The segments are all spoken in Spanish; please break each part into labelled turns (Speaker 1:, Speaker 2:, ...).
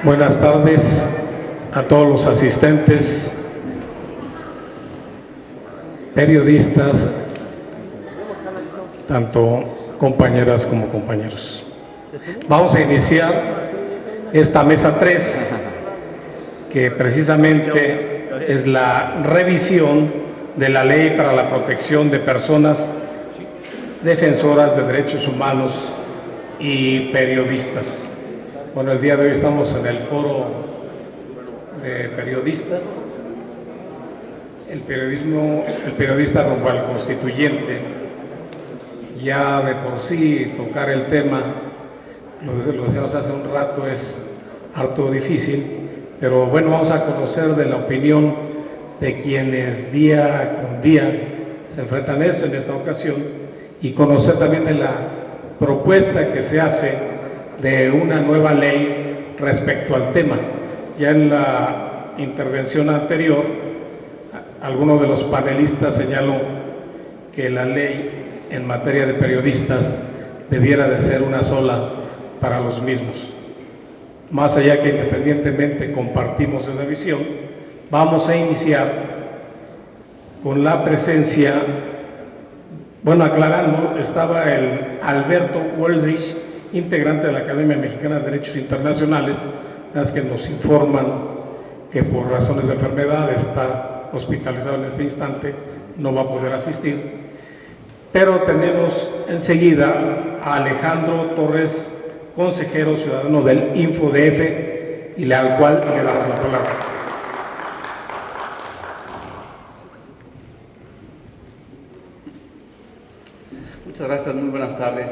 Speaker 1: Buenas tardes a todos los asistentes, periodistas, tanto compañeras como compañeros. Vamos a iniciar esta mesa 3, que precisamente es la revisión de la Ley para la Protección de Personas Defensoras de Derechos Humanos y Periodistas. Bueno, el día de hoy estamos en el foro de periodistas. El periodista rumbo al constituyente. Ya de por sí tocar el tema, lo decíamos hace un rato, es harto difícil, pero bueno, vamos a conocer de la opinión de quienes día con día se enfrentan a esto en esta ocasión y conocer también de la propuesta que se hace de una nueva ley respecto al tema. Ya en la intervención anterior, alguno de los panelistas señaló que la ley en materia de periodistas debiera de ser una sola para los mismos. Más allá que independientemente compartimos esa visión, vamos a iniciar con la presencia, bueno, aclarando, estaba el Alberto Woldrich, integrante de la Academia Mexicana de Derechos Internacionales, las que nos informan que por razones de enfermedad está hospitalizado en este instante, no va a poder asistir. Pero tenemos enseguida a Alejandro Torres, consejero ciudadano del InfoDF, y al cual le damos la palabra.
Speaker 2: Muchas gracias, muy buenas tardes.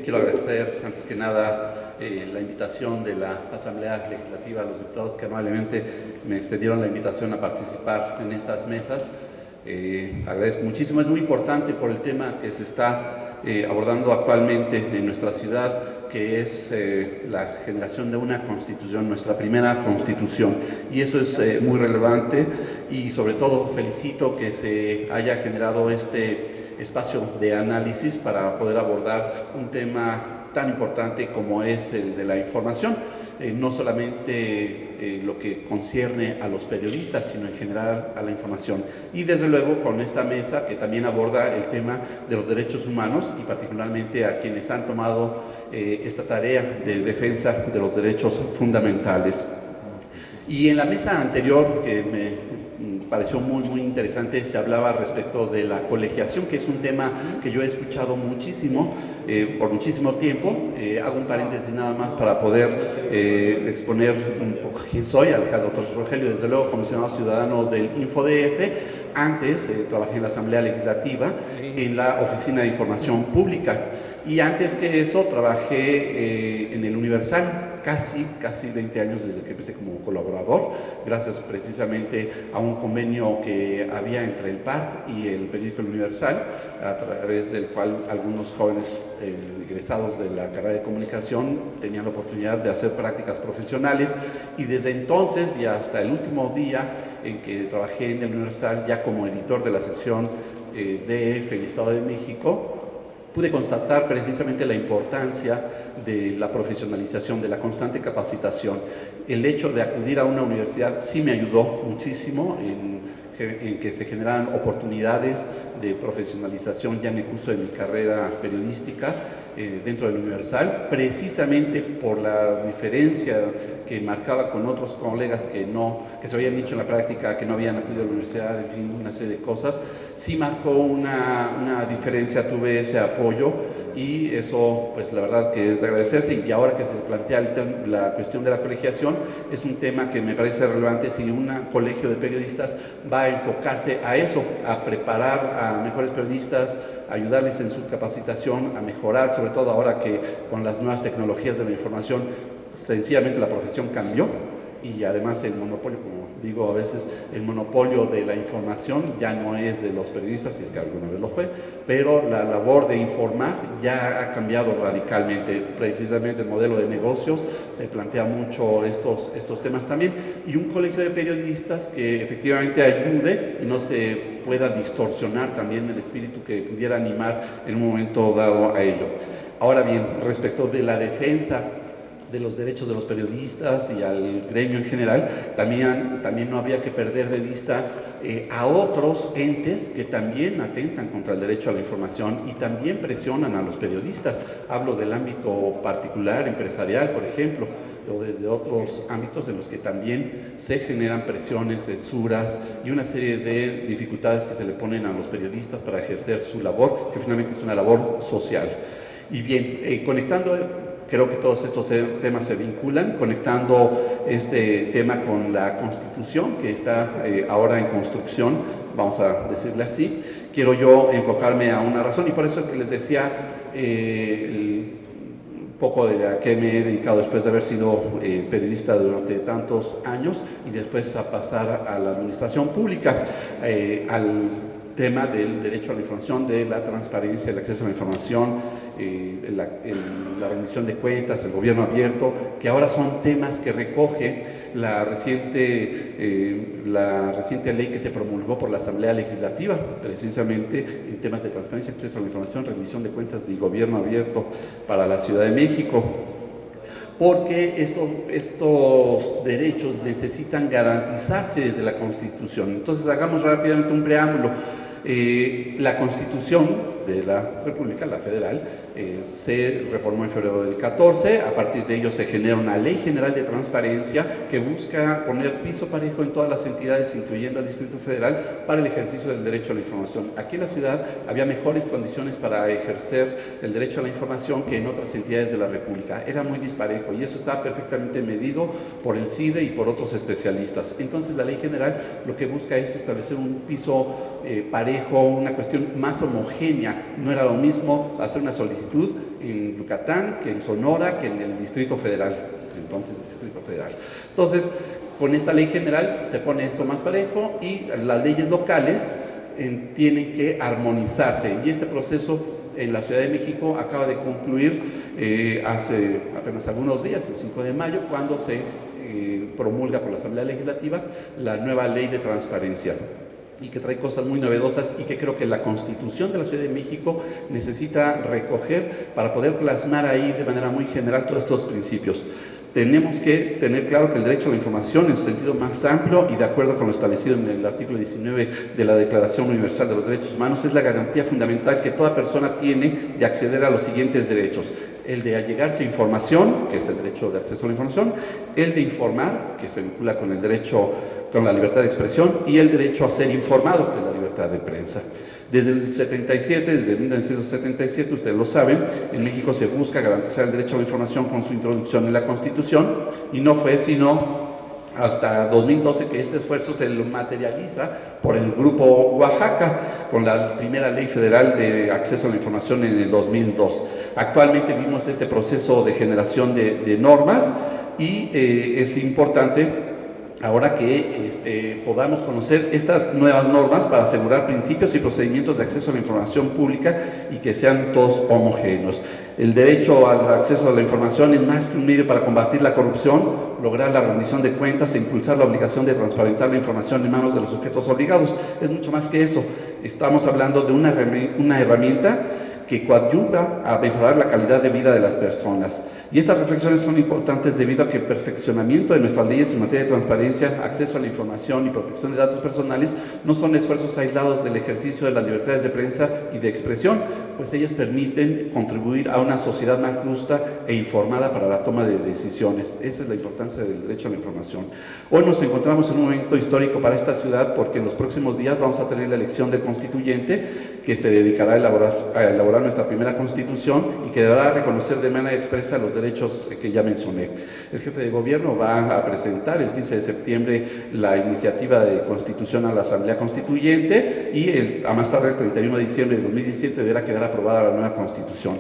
Speaker 2: Quiero agradecer, antes que nada, la invitación de la Asamblea Legislativa a los diputados que amablemente me extendieron la invitación a participar en estas mesas. Agradezco muchísimo, es muy importante por el tema que se está abordando actualmente en nuestra ciudad, que es la generación de una constitución, nuestra primera constitución, y eso es muy relevante, y sobre todo felicito que se haya generado este espacio de análisis para poder abordar un tema tan importante como es el de la información, no solamente lo que concierne a los periodistas, sino en general a la información. Y desde luego con esta mesa que también aborda el tema de los derechos humanos y particularmente a quienes han tomado esta tarea de defensa de los derechos fundamentales. Y en la mesa anterior, que me pareció muy interesante, se hablaba respecto de la colegiación, que es un tema que yo he escuchado muchísimo, por muchísimo tiempo. Hago un paréntesis nada más para poder exponer un poco quién soy, Alejandro Torres Rogelio, desde luego comisionado ciudadano del InfoDF. Antes trabajé en la Asamblea Legislativa, en la Oficina de Información Pública, y antes que eso trabajé en el Universal, casi 20 años desde que empecé como colaborador, gracias precisamente a un convenio que había entre el PART y el periódico El Universal, a través del cual algunos jóvenes egresados de la carrera de comunicación tenían la oportunidad de hacer prácticas profesionales, y desde entonces y hasta el último día en que trabajé en El Universal, ya como editor de la sección DF en el Estado de México, pude constatar precisamente la importancia de la profesionalización, de la constante capacitación. El hecho de acudir a una universidad sí me ayudó muchísimo en que se generaran oportunidades de profesionalización ya en el curso de mi carrera periodística dentro del Universal, precisamente por la diferencia que marcaba con otros colegas que se habían dicho en la práctica que no habían acudido a la universidad, en fin, una serie de cosas. Sí marcó una diferencia, tuve ese apoyo, y eso, pues la verdad que es de agradecerse. Y ahora que se plantea la cuestión de la colegiación, es un tema que me parece relevante si un colegio de periodistas va a enfocarse a eso, a preparar a mejores periodistas, ayudarles en su capacitación, a mejorar, sobre todo ahora que con las nuevas tecnologías de la información, sencillamente la profesión cambió, y además el monopolio, como digo a veces, el monopolio de la información ya no es de los periodistas, si es que alguna vez lo fue, pero la labor de informar ya ha cambiado radicalmente. Precisamente el modelo de negocios se plantea mucho estos temas también, y un colegio de periodistas que efectivamente ayude y no se pueda distorsionar también el espíritu que pudiera animar en un momento dado a ello. Ahora bien, respecto de la defensa de los derechos de los periodistas y al gremio en general, también no había que perder de vista a otros entes que también atentan contra el derecho a la información y también presionan a los periodistas. Hablo del ámbito particular, empresarial, por ejemplo, o desde otros ámbitos en los que también se generan presiones, censuras y una serie de dificultades que se le ponen a los periodistas para ejercer su labor, que finalmente es una labor social. Y bien, conectando, creo que todos estos temas se vinculan, conectando este tema con la Constitución que está ahora en construcción, vamos a decirle así. Quiero yo enfocarme a una razón y por eso es que les decía poco de a qué me he dedicado después de haber sido periodista durante tantos años y después a pasar a la administración pública, al tema del derecho a la información, de la transparencia, el acceso a la información, la rendición de cuentas, el gobierno abierto, que ahora son temas que recoge la reciente ley que se promulgó por la Asamblea Legislativa, precisamente en temas de transparencia, acceso a la información, rendición de cuentas y gobierno abierto para la Ciudad de México. Porque estos derechos necesitan garantizarse desde la Constitución. Entonces, hagamos rápidamente un preámbulo. La Constitución de la República, la Federal, se reformó en febrero del 14, a partir de ello se genera una Ley General de Transparencia que busca poner piso parejo en todas las entidades, incluyendo al Distrito Federal, para el ejercicio del derecho a la información. Aquí en la ciudad había mejores condiciones para ejercer el derecho a la información que en otras entidades de la República. Era muy disparejo y eso está perfectamente medido por el CIDE y por otros especialistas. Entonces la Ley General lo que busca es establecer un piso parejo, una cuestión más homogénea. No era lo mismo hacer una solicitud en Yucatán que en Sonora que en el Distrito Federal. Entonces, con esta ley general se pone esto más parejo y las leyes locales tienen que armonizarse. Y este proceso en la Ciudad de México acaba de concluir hace apenas algunos días, el 5 de mayo, cuando se promulga por la Asamblea Legislativa la nueva ley de transparencia, y que trae cosas muy novedosas y que creo que la Constitución de la Ciudad de México necesita recoger para poder plasmar ahí de manera muy general todos estos principios. Tenemos que tener claro que el derecho a la información en su sentido más amplio y de acuerdo con lo establecido en el artículo 19 de la Declaración Universal de los Derechos Humanos es la garantía fundamental que toda persona tiene de acceder a los siguientes derechos: el de allegarse a información, que es el derecho de acceso a la información, el de informar, que se vincula con el derecho, con la libertad de expresión, y el derecho a ser informado, que es la libertad de prensa. Desde el 77, desde 1977, ustedes lo saben, en México se busca garantizar el derecho a la información con su introducción en la Constitución, y no fue sino hasta 2012 que este esfuerzo se lo materializa por el Grupo Oaxaca, con la primera Ley Federal de Acceso a la Información en el 2002. Actualmente vimos este proceso de generación de normas y es importante ahora que podamos conocer estas nuevas normas para asegurar principios y procedimientos de acceso a la información pública y que sean todos homogéneos. El derecho al acceso a la información es más que un medio para combatir la corrupción, lograr la rendición de cuentas e impulsar la obligación de transparentar la información en manos de los sujetos obligados. Es mucho más que eso. Estamos hablando de una herramienta que coadyuva a mejorar la calidad de vida de las personas. Y estas reflexiones son importantes debido a que el perfeccionamiento de nuestras leyes en materia de transparencia, acceso a la información y protección de datos personales no son esfuerzos aislados del ejercicio de las libertades de prensa y de expresión, pues ellas permiten contribuir a una sociedad más justa e informada para la toma de decisiones. Esa es la importancia del derecho a la información. Hoy nos encontramos en un momento histórico para esta ciudad porque en los próximos días vamos a tener la elección del constituyente que se dedicará a elaborar nuestra primera constitución y que deberá reconocer de manera expresa los derechos que ya mencioné. El jefe de gobierno va a presentar el 15 de septiembre la iniciativa de constitución a la Asamblea Constituyente y a más tarde el 31 de diciembre de 2017 deberá quedar aprobada la nueva constitución.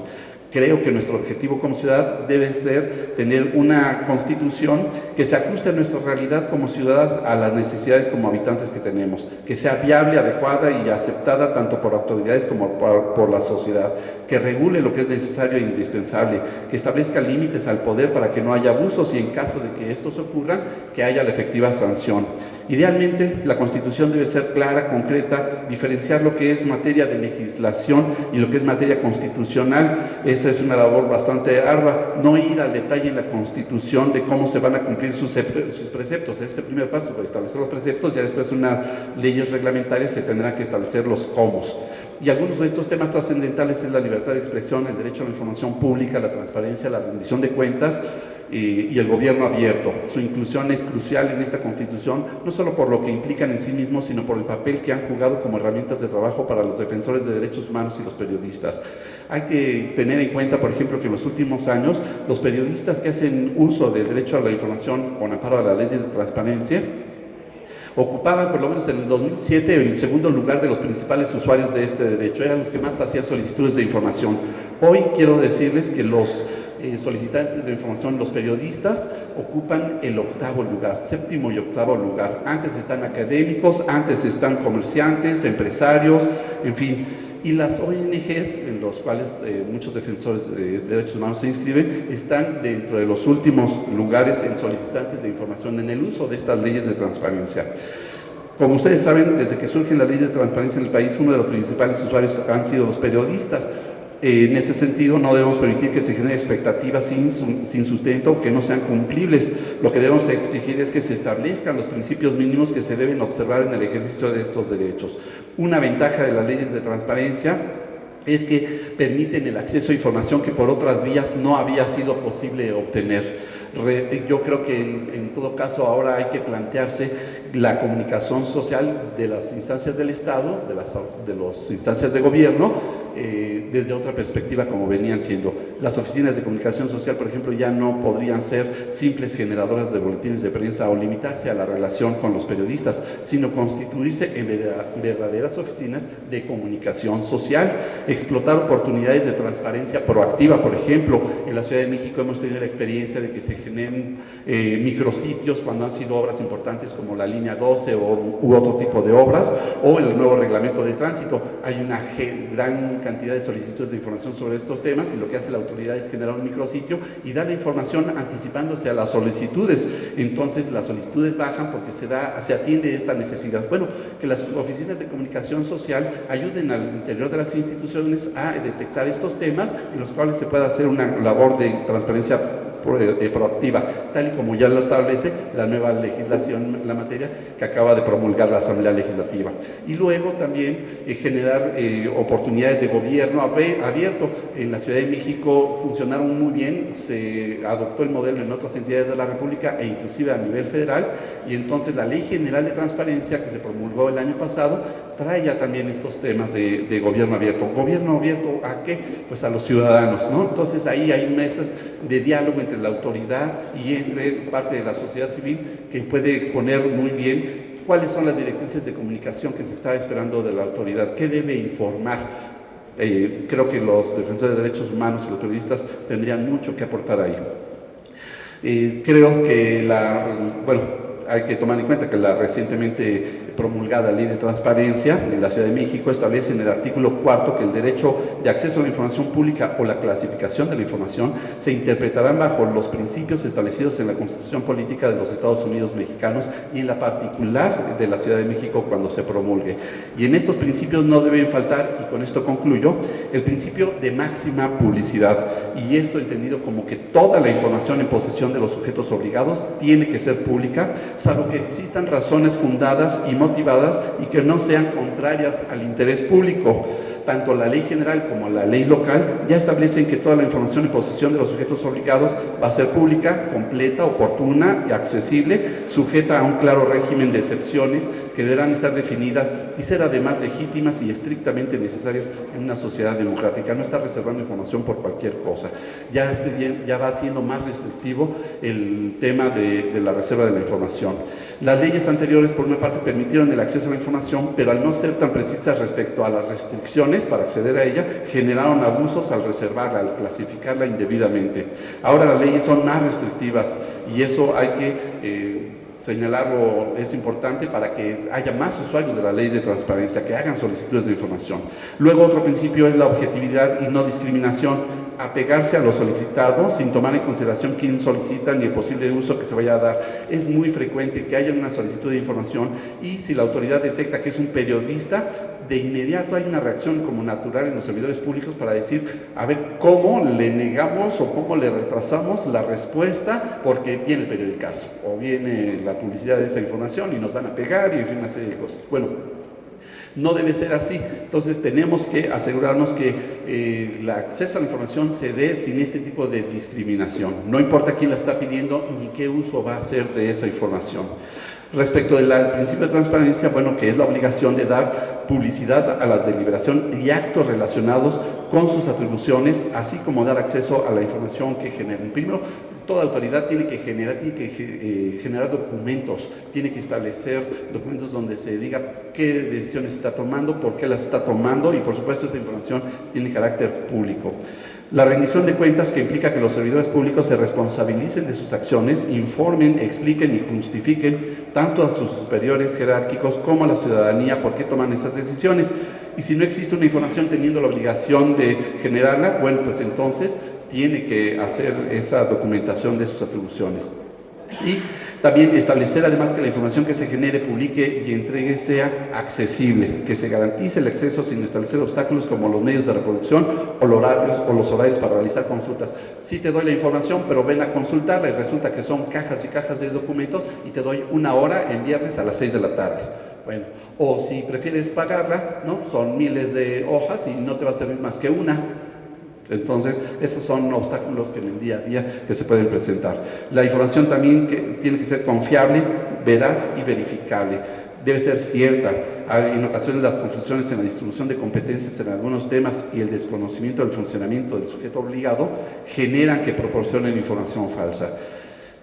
Speaker 2: Creo que nuestro objetivo como ciudad debe ser tener una constitución que se ajuste a nuestra realidad como ciudad, a las necesidades como habitantes que tenemos, que sea viable, adecuada y aceptada tanto por autoridades como por la sociedad, que regule lo que es necesario e indispensable, que establezca límites al poder para que no haya abusos y en caso de que estos ocurran, que haya la efectiva sanción. Idealmente, la Constitución debe ser clara, concreta, diferenciar lo que es materia de legislación y lo que es materia constitucional. Esa es una labor bastante ardua, no ir al detalle en la Constitución de cómo se van a cumplir sus preceptos. Ese es el primer paso, para establecer los preceptos, ya después unas leyes reglamentarias se tendrán que establecer los cómo. Y algunos de estos temas trascendentales es la libertad de expresión, el derecho a la información pública, la transparencia, la rendición de cuentas y el gobierno abierto. Su inclusión es crucial en esta Constitución, no solo por lo que implican en sí mismos, sino por el papel que han jugado como herramientas de trabajo para los defensores de derechos humanos y los periodistas. Hay que tener en cuenta, por ejemplo, que en los últimos años los periodistas que hacen uso del derecho a la información con amparo a la ley de transparencia ocupaban, por lo menos en el 2007, el segundo lugar de los principales usuarios de este derecho, eran los que más hacían solicitudes de información. Hoy quiero decirles que los solicitantes de información, los periodistas, ocupan el octavo lugar, séptimo y octavo lugar. Antes están académicos, antes están comerciantes, empresarios, en fin. Y las ONGs, en los cuales muchos defensores de derechos humanos se inscriben, están dentro de los últimos lugares en solicitantes de información en el uso de estas leyes de transparencia. Como ustedes saben, desde que surgen las leyes de transparencia en el país, uno de los principales usuarios han sido los periodistas. En este sentido, no debemos permitir que se generen expectativas sin sustento, que no sean cumplibles. Lo que debemos exigir es que se establezcan los principios mínimos que se deben observar en el ejercicio de estos derechos. Una ventaja de las leyes de transparencia es que permiten el acceso a información que por otras vías no había sido posible obtener. Yo creo que en todo caso ahora hay que plantearse la comunicación social de las instancias del Estado, de las instancias de gobierno, desde otra perspectiva como venían siendo. Las oficinas de comunicación social, por ejemplo, ya no podrían ser simples generadoras de boletines de prensa o limitarse a la relación con los periodistas, sino constituirse en verdaderas oficinas de comunicación social, explotar oportunidades de transparencia proactiva. Por ejemplo, en la Ciudad de México hemos tenido la experiencia de que se generen micrositios cuando han sido obras importantes como la línea 12 u otro tipo de obras, o el nuevo reglamento de tránsito. Hay una gran cantidad de solicitudes de información sobre estos temas y lo que hace la autoridad es generar un micrositio y dar la información anticipándose a las solicitudes. Entonces las solicitudes bajan porque se atiende esta necesidad. Bueno, que las oficinas de comunicación social ayuden al interior de las instituciones a detectar estos temas en los cuales se pueda hacer una labor de transparencia proactiva, tal y como ya lo establece la nueva legislación en la materia que acaba de promulgar la Asamblea Legislativa. Y luego también generar oportunidades de gobierno abierto. En la Ciudad de México funcionaron muy bien, se adoptó el modelo en otras entidades de la República e inclusive a nivel federal, y entonces la Ley General de Transparencia que se promulgó el año pasado trae ya también estos temas de gobierno abierto. ¿Gobierno abierto a qué? Pues a los ciudadanos, ¿no? Entonces ahí hay mesas de diálogo entre la autoridad y entre parte de la sociedad civil que puede exponer muy bien cuáles son las directrices de comunicación que se está esperando de la autoridad, qué debe informar. Creo que los defensores de derechos humanos y los periodistas tendrían mucho que aportar ahí. Creo que hay que tomar en cuenta que la recientemente promulgada Ley de Transparencia en la Ciudad de México establece en el artículo 4 que el derecho de acceso a la información pública o la clasificación de la información se interpretarán bajo los principios establecidos en la Constitución Política de los Estados Unidos Mexicanos y en la particular de la Ciudad de México cuando se promulgue. Y en estos principios no deben faltar, y con esto concluyo, el principio de máxima publicidad, y esto entendido como que toda la información en posesión de los sujetos obligados tiene que ser pública, salvo que existan razones fundadas y motivadas y que no sean contrarias al interés público. Tanto la ley general como la ley local ya establecen que toda la información en posesión de los sujetos obligados va a ser pública, completa, oportuna y accesible, sujeta a un claro régimen de excepciones que deberán estar definidas y ser además legítimas y estrictamente necesarias en una sociedad democrática. No está reservando información por cualquier cosa. Ya va siendo más restrictivo el tema de la reserva de la información. Las leyes anteriores, por una parte, permitieron el acceso a la información, pero al no ser tan precisas respecto a las restricciones para acceder a ella, generaron abusos al reservarla, al clasificarla indebidamente. Ahora las leyes son más restrictivas y eso hay que señalarlo es importante para que haya más usuarios de la ley de transparencia, que hagan solicitudes de información. Luego, otro principio es la objetividad y no discriminación, apegarse a lo solicitado sin tomar en consideración quién solicita ni el posible uso que se vaya a dar. Es muy frecuente que haya una solicitud de información y si la autoridad detecta que es un periodista, de inmediato hay una reacción como natural en los servidores públicos para decir, a ver, ¿cómo le negamos o cómo le retrasamos la respuesta? Porque viene el periodicazo o viene la publicidad de esa información y nos van a pegar y en fin, una serie de cosas. Bueno, no debe ser así. Entonces tenemos que asegurarnos que el acceso a la información se dé sin este tipo de discriminación. No importa quién la está pidiendo ni qué uso va a hacer de esa información. Respecto del principio de transparencia, bueno, que es la obligación de dar publicidad a las deliberaciones y actos relacionados con sus atribuciones, así como dar acceso a la información que generen. Primero, toda autoridad tiene que generar documentos, tiene que establecer documentos donde se diga qué decisiones está tomando, por qué las está tomando y por supuesto esa información tiene carácter público. La rendición de cuentas, que implica que los servidores públicos se responsabilicen de sus acciones, informen, expliquen y justifiquen tanto a sus superiores jerárquicos como a la ciudadanía por qué toman esas decisiones. Y si no existe una información teniendo la obligación de generarla, bueno, pues entonces tiene que hacer esa documentación de sus atribuciones. Y también establecer además que la información que se genere, publique y entregue sea accesible, que se garantice el acceso sin establecer obstáculos como los medios de reproducción o los horarios para realizar consultas. Sí te doy la información, pero ven a consultarla y resulta que son cajas y cajas de documentos y te doy una hora en viernes a las 6 de la tarde. Bueno, o si prefieres pagarla, ¿no? Son miles de hojas y no te va a servir más que una. Entonces, esos son obstáculos que en el día a día que se pueden presentar. La información también tiene que ser confiable, veraz y verificable. Debe ser cierta. En ocasiones las confusiones en la distribución de competencias en algunos temas y el desconocimiento del funcionamiento del sujeto obligado generan que proporcionen información falsa.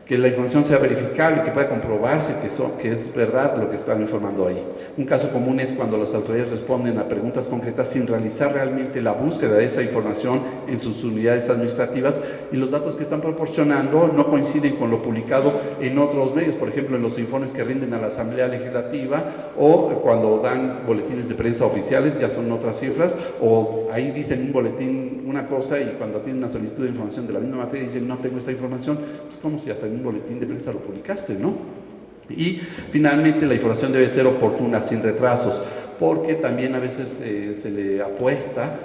Speaker 2: Que la información sea verificable, que pueda comprobarse que es verdad lo que están informando ahí. Un caso común es cuando las autoridades responden a preguntas concretas sin realizar realmente la búsqueda de esa información en sus unidades administrativas y los datos que están proporcionando no coinciden con lo publicado en otros medios, por ejemplo en los informes que rinden a la Asamblea Legislativa o cuando dan boletines de prensa oficiales, ya son otras cifras, o ahí dicen un boletín una cosa y cuando tienen una solicitud de información de la misma materia dicen no tengo esa información, pues como si hasta en un boletín de prensa lo publicaste, ¿no? Y finalmente la información debe ser oportuna, sin retrasos, porque también a veces se le apuesta,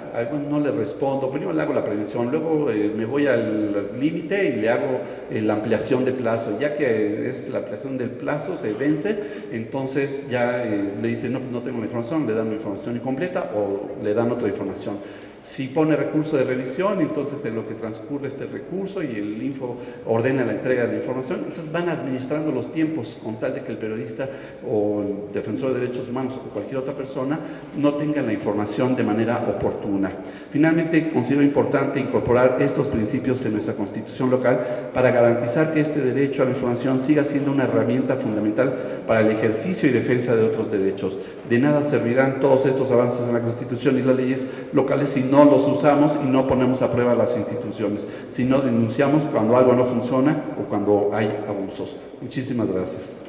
Speaker 2: no le respondo, primero le hago la prevención, luego me voy al límite y le hago la ampliación de plazo, ya que es la ampliación del plazo, se vence, entonces ya le dicen, no, pues no tengo la información, le dan una información incompleta o le dan otra información. Si pone recurso de revisión, entonces en lo que transcurre este recurso y el info ordena la entrega de la información, entonces van administrando los tiempos con tal de que el periodista o el defensor de derechos humanos o cualquier otra persona no tenga la información de manera oportuna. Finalmente, considero importante incorporar estos principios en nuestra Constitución local para garantizar que este derecho a la información siga siendo una herramienta fundamental para el ejercicio y defensa de otros derechos. De nada servirán todos estos avances en la Constitución y las leyes locales si no los usamos y no ponemos a prueba las instituciones, si no denunciamos cuando algo no funciona o cuando hay abusos. Muchísimas gracias.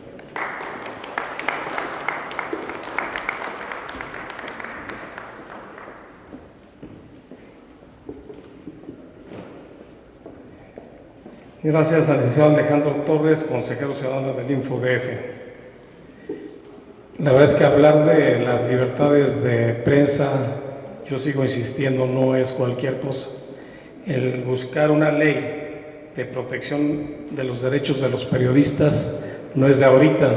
Speaker 1: Gracias al licenciado Alejandro Torres, consejero ciudadano del InfoDF. La verdad es que hablar de las libertades de prensa, yo sigo insistiendo, no es cualquier cosa. El buscar una ley de protección de los derechos de los periodistas no es de ahorita.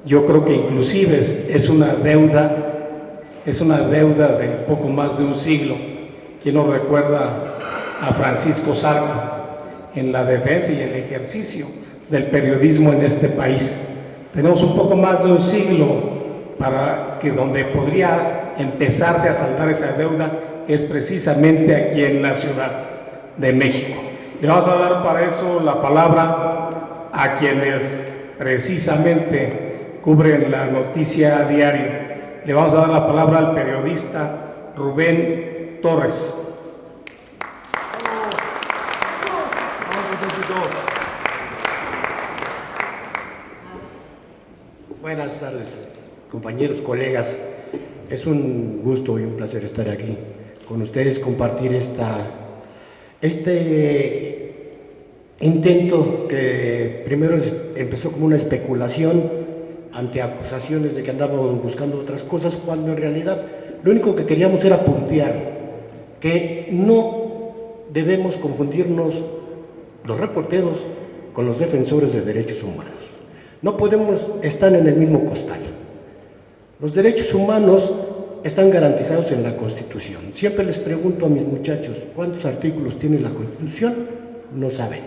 Speaker 1: Yo creo que inclusive es una deuda de poco más de un siglo. ¿Quién nos recuerda a Francisco Zarco en la defensa y el ejercicio del periodismo en este país? Tenemos un poco más de un siglo para que donde podría empezarse a saldar esa deuda es precisamente aquí en la Ciudad de México. Le vamos a dar para eso la palabra a quienes precisamente cubren la noticia a diario. Le vamos a dar la palabra al periodista Rubén Torres.
Speaker 3: Buenas tardes, compañeros, colegas. Es un gusto y un placer estar aquí con ustedes, compartir este intento que primero empezó como una especulación ante acusaciones de que andábamos buscando otras cosas, cuando en realidad lo único que queríamos era puntear que no debemos confundirnos los reporteros con los defensores de derechos humanos. No podemos estar en el mismo costal. Los derechos humanos están garantizados en la Constitución. Siempre les pregunto a mis muchachos, ¿cuántos artículos tiene la Constitución? No saben.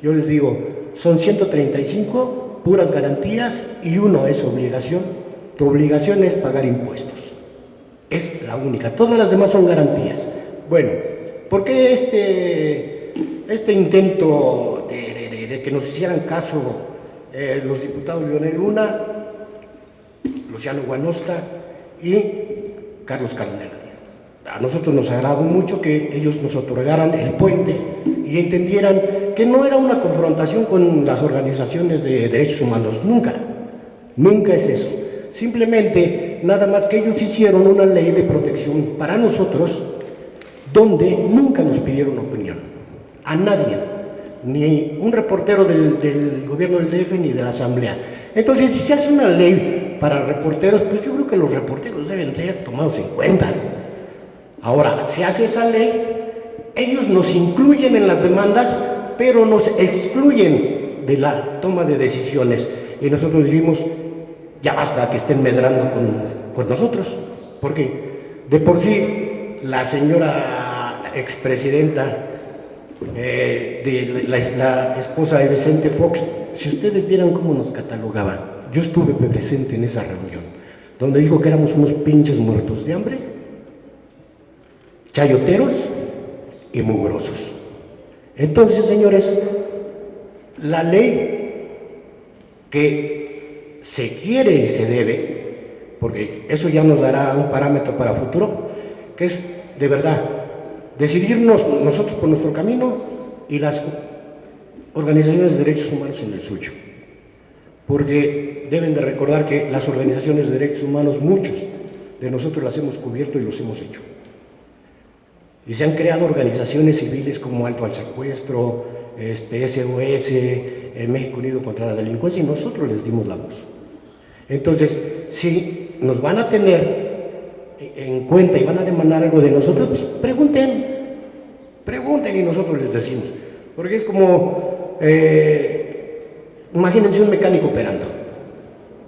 Speaker 3: Yo les digo, son 135 puras garantías y uno es obligación. Tu obligación es pagar impuestos. Es la única. Todas las demás son garantías. Bueno, ¿por qué este intento de que nos hicieran caso los diputados Leonel Luna, Luciano Guanosta y Carlos Carnel? A nosotros nos agradó mucho que ellos nos otorgaran el puente y entendieran que no era una confrontación con las organizaciones de derechos humanos, nunca es eso. Simplemente, nada más que ellos hicieron una ley de protección para nosotros, donde nunca nos pidieron opinión, a nadie, ni un reportero del gobierno del DF ni de la Asamblea. Entonces, si se hace una ley para reporteros, pues yo creo que los reporteros deben ser tomados en cuenta. Ahora, se hace esa ley, ellos nos incluyen en las demandas, pero nos excluyen de la toma de decisiones. Y nosotros dijimos, ya basta que estén medrando con nosotros, porque de por sí la señora expresidenta, la esposa de Vicente Fox, si ustedes vieran cómo nos catalogaban, yo estuve presente en esa reunión, donde dijo que éramos unos pinches muertos de hambre, chayoteros y mugrosos. Entonces, señores, la ley que se quiere y se debe, porque eso ya nos dará un parámetro para futuro, que es de verdad decidirnos nosotros por nuestro camino y las organizaciones de derechos humanos en el suyo, porque deben de recordar que las organizaciones de derechos humanos, muchos de nosotros las hemos cubierto y los hemos hecho. Y se han creado organizaciones civiles como Alto al Secuestro, SOS, México Unido contra la Delincuencia, y nosotros les dimos la voz. Entonces, si nos van a tener en cuenta y van a demandar algo de nosotros, pues pregunten y nosotros les decimos. Porque es como, imagínense un mecánico operando.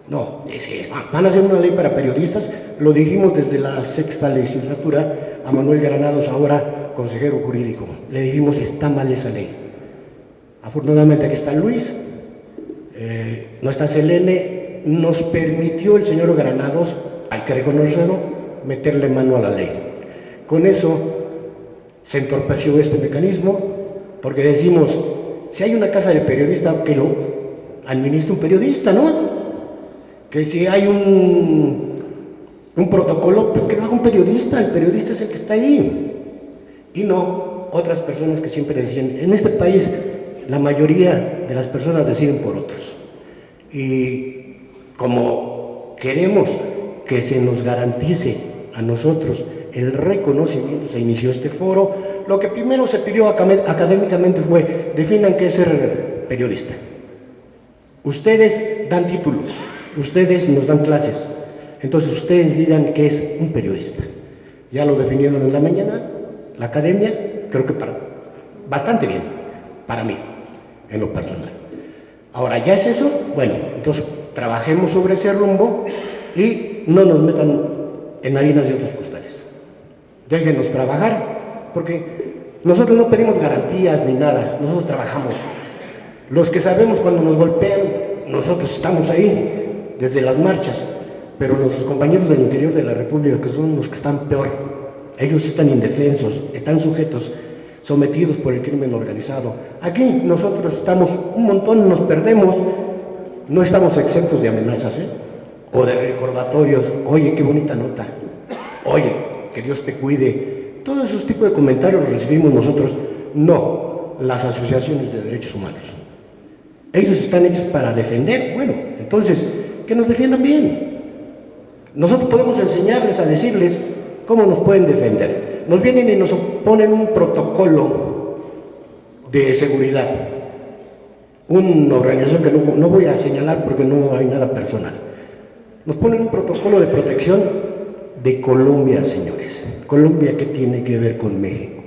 Speaker 3: No, van a hacer una ley para periodistas, lo dijimos desde la sexta legislatura a Manuel Granados, ahora consejero jurídico. Le dijimos, está mal esa ley. Afortunadamente aquí está Luis, no está Selene, nos permitió el señor Granados, hay que reconocerlo, meterle mano a la ley. Con eso se entorpeció este mecanismo, porque decimos, si hay una casa de periodista, que lo administre un periodista, ¿no? Que si hay un protocolo, pues que lo haga un periodista, el periodista es el que está ahí, y no otras personas que siempre decían, en este país la mayoría de las personas deciden por otros, y como queremos que se nos garantice a nosotros el reconocimiento, se inició este foro. Lo que primero se pidió académicamente fue, definan qué es ser periodista. Ustedes dan títulos, ustedes nos dan clases, entonces ustedes digan qué es un periodista. Ya lo definieron en la mañana, la academia, creo que bastante bien, para mí, en lo personal. Ahora, ¿ya es eso? Bueno, entonces trabajemos sobre ese rumbo y no nos metan en harinas de otros costales. Déjenos trabajar, porque nosotros no pedimos garantías ni nada, nosotros trabajamos. Los que sabemos cuando nos golpean, nosotros estamos ahí, desde las marchas, pero nuestros compañeros del interior de la República, que son los que están peor, ellos están indefensos, están sujetos, sometidos por el crimen organizado. Aquí nosotros estamos un montón, nos perdemos, no estamos exentos de amenazas, o de recordatorios, oye, qué bonita nota, oye, que Dios te cuide. Todos esos tipos de comentarios los recibimos nosotros, no las asociaciones de derechos humanos. Ellos están hechos para defender. Bueno, entonces, que nos defiendan bien. Nosotros podemos enseñarles a decirles cómo nos pueden defender. Nos vienen y nos ponen un protocolo de seguridad, una organización que no voy a señalar porque no hay nada personal. Nos ponen un protocolo de protección de Colombia, señores. Colombia, ¿qué tiene que ver con México?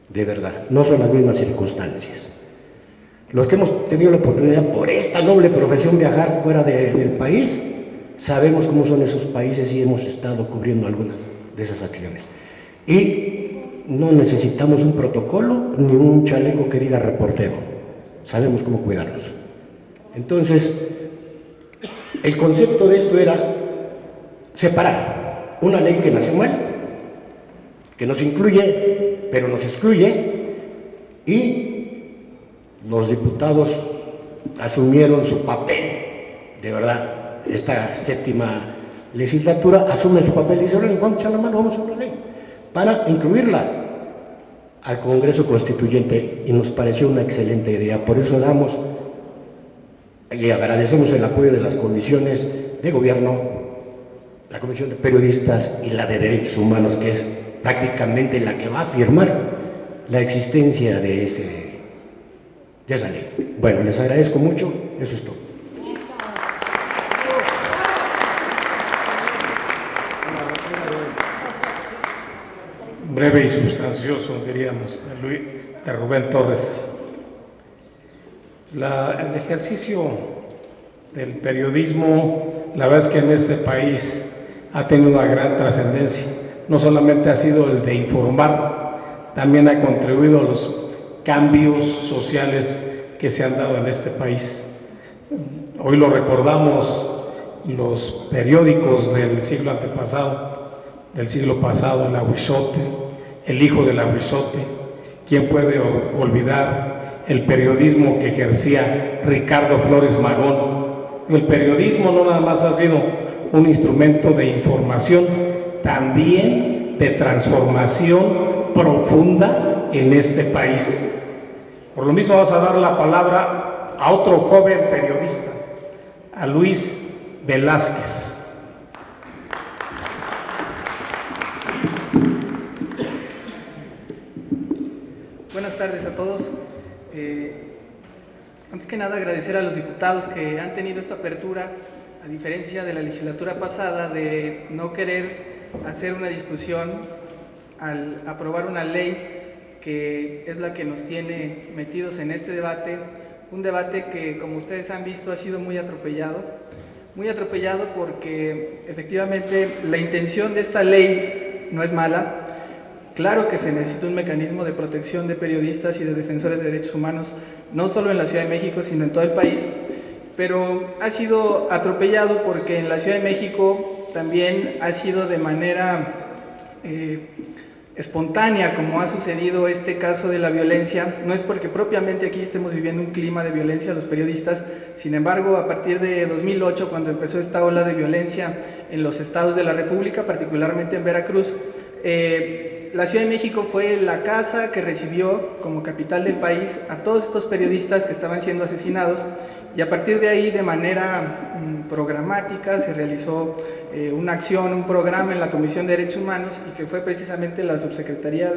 Speaker 3: De verdad, no son las mismas circunstancias. Los que hemos tenido la oportunidad por esta noble profesión viajar fuera del país, sabemos cómo son esos países y hemos estado cubriendo algunas de esas acciones. Y no necesitamos un protocolo ni un chaleco que diga reportero. Sabemos cómo cuidarlos. Entonces, el concepto de esto era separar una ley que nació mal, que nos incluye, pero nos excluye, y los diputados asumieron su papel, de verdad, esta séptima legislatura asume su papel y dice, vamos a echar la mano, vamos a hacer una ley, para incluirla al Congreso Constituyente, y nos pareció una excelente idea. Por eso damos y agradecemos el apoyo de las comisiones de gobierno, la Comisión de Periodistas y la de Derechos Humanos, que es prácticamente la que va a firmar la existencia de esa ley. Bueno, les agradezco mucho, eso es todo.
Speaker 1: Breve y sustancioso, diríamos, de Rubén Torres. El ejercicio del periodismo, la verdad es que en este país ha tenido una gran trascendencia. No solamente ha sido el de informar, también ha contribuido a los cambios sociales que se han dado en este país. Hoy lo recordamos, los periódicos del siglo antepasado, del siglo pasado, el Ahuizote, el hijo del Ahuizote. ¿Quién puede olvidar el periodismo que ejercía Ricardo Flores Magón? El periodismo no nada más ha sido un instrumento de información, también de transformación profunda en este país. Por lo mismo vamos a dar la palabra a otro joven periodista, a Luis Velázquez.
Speaker 4: Buenas tardes a todos. Antes que nada agradecer a los diputados que han tenido esta apertura, a diferencia de la legislatura pasada, de no querer hacer una discusión al aprobar una ley que es la que nos tiene metidos en este debate, un debate que, como ustedes han visto, ha sido muy atropellado porque efectivamente la intención de esta ley no es mala. Claro que se necesita un mecanismo de protección de periodistas y de defensores de derechos humanos, no solo en la Ciudad de México, sino en todo el país, pero ha sido atropellado porque en la Ciudad de México también ha sido de manera espontánea, como ha sucedido este caso de la violencia. No es porque propiamente aquí estemos viviendo un clima de violencia a los periodistas, sin embargo, a partir de 2008, cuando empezó esta ola de violencia en los estados de la República, particularmente en Veracruz, la Ciudad de México fue la casa que recibió como capital del país a todos estos periodistas que estaban siendo asesinados, y a partir de ahí, de manera programática, se realizó una acción, un programa en la Comisión de Derechos Humanos, y que fue precisamente la Subsecretaría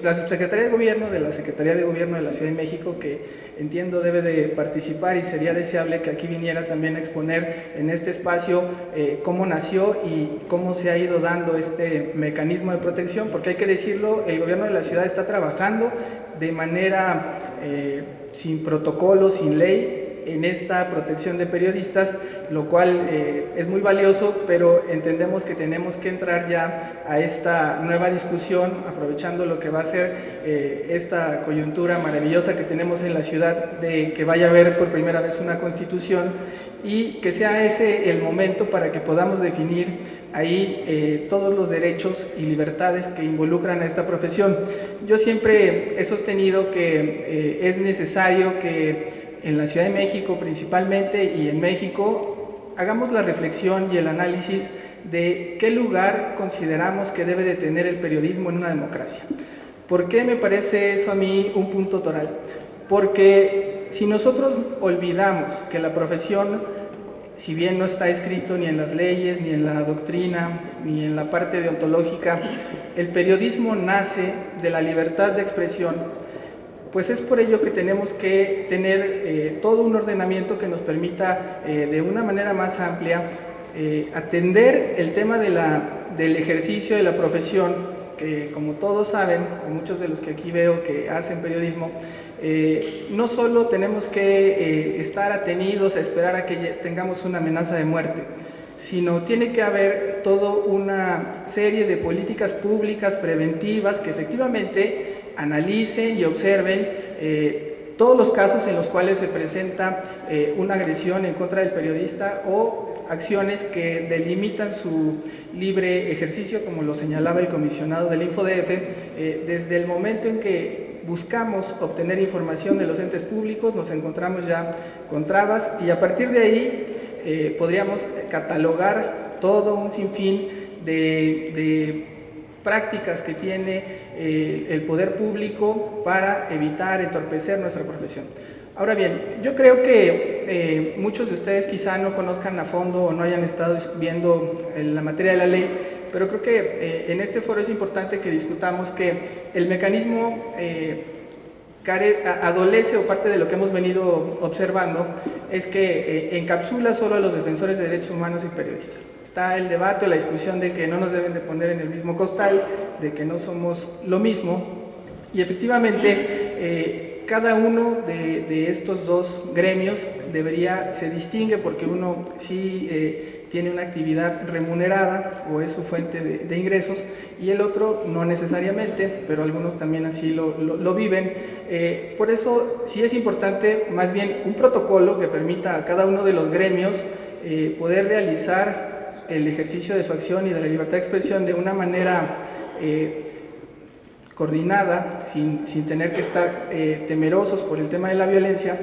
Speaker 4: la Subsecretaría de Gobierno de la Secretaría de Gobierno de la Ciudad de México, que entiendo debe de participar, y sería deseable que aquí viniera también a exponer en este espacio cómo nació y cómo se ha ido dando este mecanismo de protección, porque hay que decirlo, el gobierno de la ciudad está trabajando de manera sin protocolo, sin ley, en esta protección de periodistas, lo cual es muy valioso, pero entendemos que tenemos que entrar ya a esta nueva discusión, aprovechando lo que va a ser esta coyuntura maravillosa que tenemos en la ciudad, de que vaya a haber por primera vez una constitución, y que sea ese el momento para que podamos definir ahí todos los derechos y libertades que involucran a esta profesión. Yo siempre he sostenido que es necesario que en la Ciudad de México principalmente, y en México, hagamos la reflexión y el análisis de qué lugar consideramos que debe de tener el periodismo en una democracia. ¿Por qué me parece eso a mí un punto toral? Porque si nosotros olvidamos que la profesión, si bien no está escrito ni en las leyes, ni en la doctrina, ni en la parte deontológica, el periodismo nace de la libertad de expresión, pues es por ello que tenemos que tener todo un ordenamiento que nos permita de una manera más amplia atender el tema del ejercicio de la profesión, que como todos saben, o muchos de los que aquí veo que hacen periodismo, no solo tenemos que estar atenidos a esperar a que tengamos una amenaza de muerte, sino tiene que haber toda una serie de políticas públicas preventivas que efectivamente analicen y observen todos los casos en los cuales se presenta una agresión en contra del periodista o acciones que delimitan su libre ejercicio, como lo señalaba el comisionado del InfoDF, desde el momento en que buscamos obtener información de los entes públicos, nos encontramos ya con trabas y a partir de ahí podríamos catalogar todo un sinfín de prácticas que tiene el poder público para evitar entorpecer nuestra profesión. Ahora bien, yo creo que muchos de ustedes quizá no conozcan a fondo o no hayan estado viendo la materia de la ley, pero creo que en este foro es importante que discutamos que el mecanismo adolece, o parte de lo que hemos venido observando, es que encapsula solo a los defensores de derechos humanos y periodistas. Está el debate o la discusión de que no nos deben de poner en el mismo costal, de que no somos lo mismo, y efectivamente cada uno de estos dos gremios se distingue porque uno sí tiene una actividad remunerada o es su fuente de ingresos y el otro no necesariamente, pero algunos también así lo viven. Por eso sí es importante más bien un protocolo que permita a cada uno de los gremios poder realizar el ejercicio de su acción y de la libertad de expresión de una manera coordinada, sin tener que estar temerosos por el tema de la violencia,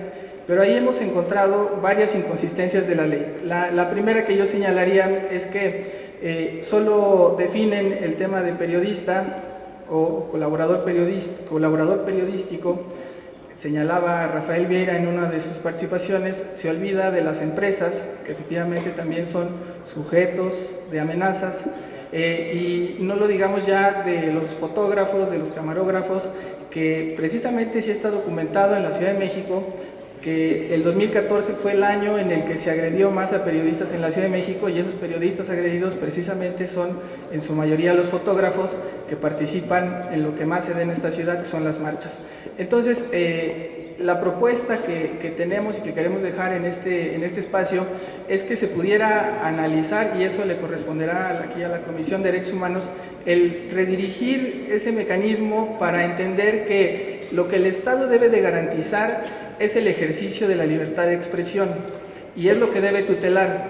Speaker 4: pero ahí hemos encontrado varias inconsistencias de la ley. La primera que yo señalaría es que solo definen el tema de periodista o colaborador periodístico. Señalaba Rafael Vieira en una de sus participaciones, se olvida de las empresas, que efectivamente también son sujetos de amenazas, y no lo digamos ya de los fotógrafos, de los camarógrafos, que precisamente sí está documentado en la Ciudad de México, que el 2014 fue el año en el que se agredió más a periodistas en la Ciudad de México y esos periodistas agredidos precisamente son en su mayoría los fotógrafos que participan en lo que más se da en esta ciudad, que son las marchas. Entonces, la propuesta que tenemos y que queremos dejar en este espacio es que se pudiera analizar, y eso le corresponderá aquí a la Comisión de Derechos Humanos, el redirigir ese mecanismo para entender que lo que el Estado debe de garantizar es el ejercicio de la libertad de expresión y es lo que debe tutelar.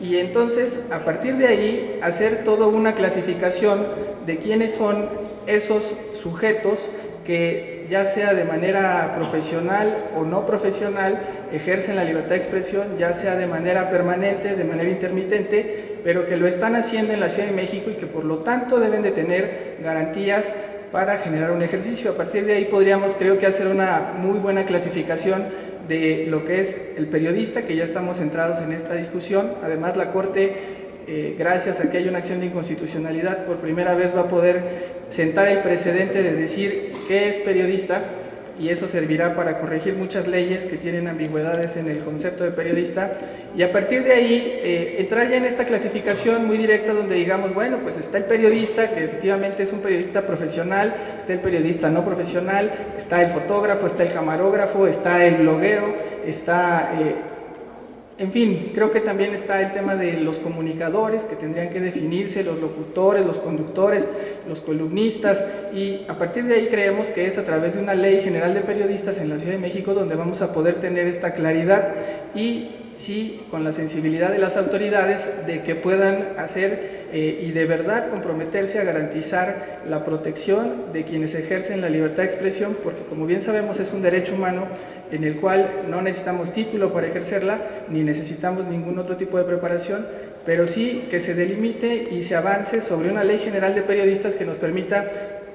Speaker 4: Y entonces, a partir de ahí, hacer toda una clasificación de quiénes son esos sujetos que, ya sea de manera profesional o no profesional, ejercen la libertad de expresión, ya sea de manera permanente, de manera intermitente, pero que lo están haciendo en la Ciudad de México y que por lo tanto deben de tener garantías para generar un ejercicio. A partir de ahí podríamos, creo que, hacer una muy buena clasificación de lo que es el periodista, que ya estamos centrados en esta discusión. Además, la Corte, gracias a que hay una acción de inconstitucionalidad, por primera vez va a poder sentar el precedente de decir qué es periodista, y eso servirá para corregir muchas leyes que tienen ambigüedades en el concepto de periodista, y a partir de ahí entrar ya en esta clasificación muy directa donde digamos, bueno, pues está el periodista, que efectivamente es un periodista profesional, está el periodista no profesional, está el fotógrafo, está el camarógrafo, está el bloguero, está... en fin, creo que también está el tema de los comunicadores, que tendrían que definirse, los locutores, los conductores, los columnistas, y a partir de ahí creemos que es a través de una ley general de periodistas en la Ciudad de México donde vamos a poder tener esta claridad y sí, con la sensibilidad de las autoridades de que puedan hacer y de verdad comprometerse a garantizar la protección de quienes ejercen la libertad de expresión, porque como bien sabemos es un derecho humano en el cual no necesitamos título para ejercerla, ni necesitamos ningún otro tipo de preparación, pero sí que se delimite y se avance sobre una ley general de periodistas que nos permita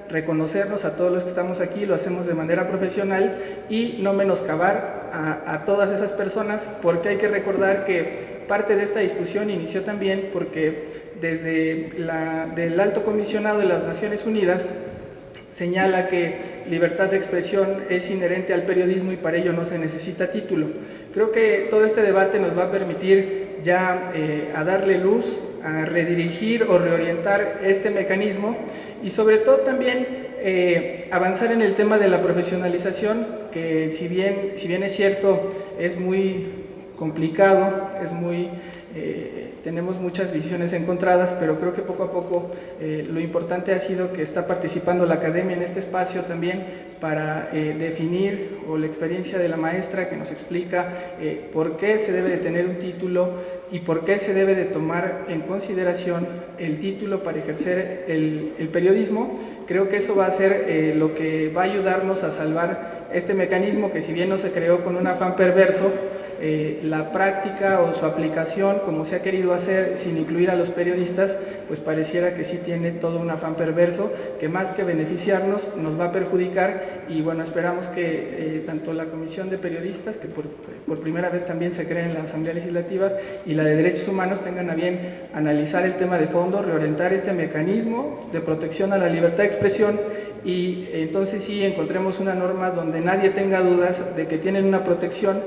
Speaker 4: reconocernos a todos los que estamos aquí, lo hacemos de manera profesional y no menoscabar a todas esas personas, porque hay que recordar que parte de esta discusión inició también porque desde del Alto Comisionado de las Naciones Unidas señala que libertad de expresión es inherente al periodismo y para ello no se necesita título. Creo que todo este debate nos va a permitir ya a darle luz, a redirigir o reorientar este mecanismo y sobre todo también avanzar en el tema de la profesionalización, que si bien es cierto, es muy complicado, tenemos muchas visiones encontradas, pero creo que poco a poco lo importante ha sido que está participando la academia en este espacio también para definir, o la experiencia de la maestra que nos explica por qué se debe de tener un título y por qué se debe de tomar en consideración el título para ejercer el periodismo. Creo que eso va a ser lo que va a ayudarnos a salvar este mecanismo que, si bien no se creó con un afán perverso, la práctica o su aplicación, como se ha querido hacer sin incluir a los periodistas, pues pareciera que sí tiene todo un afán perverso que más que beneficiarnos nos va a perjudicar. Y bueno, esperamos que tanto la Comisión de Periodistas, que por primera vez también se crea en la Asamblea Legislativa, y la de Derechos Humanos tengan a bien analizar el tema de fondo, reorientar este mecanismo de protección a la libertad de expresión, y entonces sí encontremos una norma donde nadie tenga dudas de que tienen una protección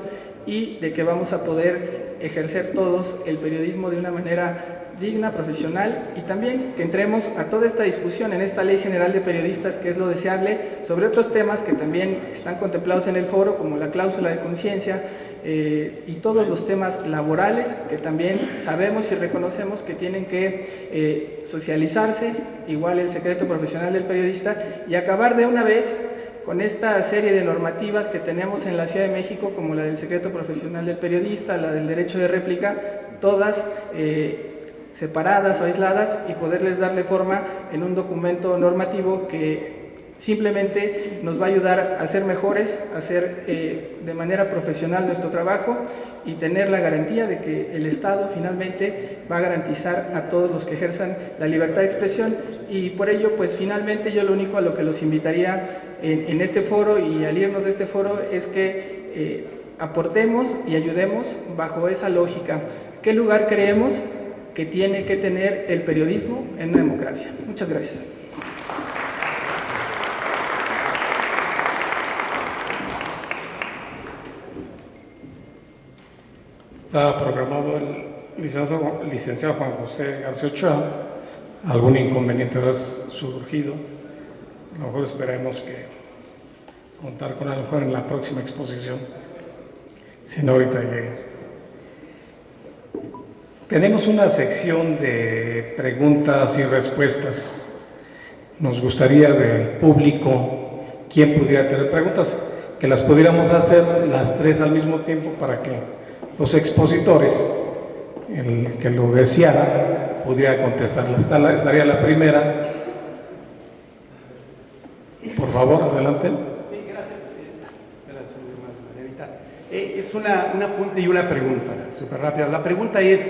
Speaker 4: y de que vamos a poder ejercer todos el periodismo de una manera digna, profesional, y también que entremos a toda esta discusión en esta Ley General de Periodistas, que es lo deseable, sobre otros temas que también están contemplados en el foro, como la cláusula de conciencia y todos los temas laborales que también sabemos y reconocemos que tienen que socializarse, igual el secreto profesional del periodista, y acabar de una vez con esta serie de normativas que tenemos en la Ciudad de México, como la del secreto profesional del periodista, la del derecho de réplica, todas separadas o aisladas, y poderles darle forma en un documento normativo que simplemente nos va a ayudar a ser mejores, a hacer de manera profesional nuestro trabajo y tener la garantía de que el Estado finalmente va a garantizar a todos los que ejerzan la libertad de expresión. Y por ello, pues finalmente yo lo único a lo que los invitaría en este foro y al irnos de este foro es que aportemos y ayudemos bajo esa lógica. ¿Qué lugar creemos que tiene que tener el periodismo en una democracia? Muchas gracias.
Speaker 1: Está programado el licenciado Juan José García Ochoa. Algún inconveniente ha surgido. A lo mejor esperemos que contar con a lo mejor en la próxima exposición, si no ahorita llegue. Tenemos una sección de preguntas y respuestas. Nos gustaría del público, quién pudiera tener preguntas, que las pudiéramos hacer las tres al mismo tiempo para que los expositores, el que lo deseara, pudiera contestarlas. Estaría la primera. Por favor, adelante.
Speaker 5: Sí, gracias, Margarita. Es un apunte y una pregunta, súper rápida. La pregunta es,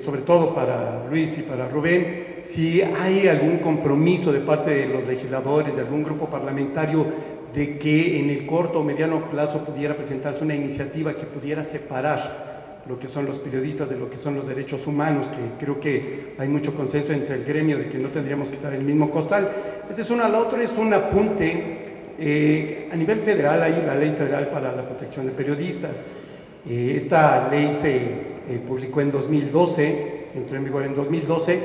Speaker 5: sobre todo para Luis y para Rubén, si hay algún compromiso de parte de los legisladores, de algún grupo parlamentario, de que en el corto o mediano plazo pudiera presentarse una iniciativa que pudiera separar lo que son los periodistas de lo que son los derechos humanos, que creo que hay mucho consenso entre el gremio de que no tendríamos que estar en el mismo costal. Esa es una. La otra es un apunte. A nivel federal hay la Ley Federal para la Protección de Periodistas. Esta ley se publicó en 2012, entró en vigor en 2012,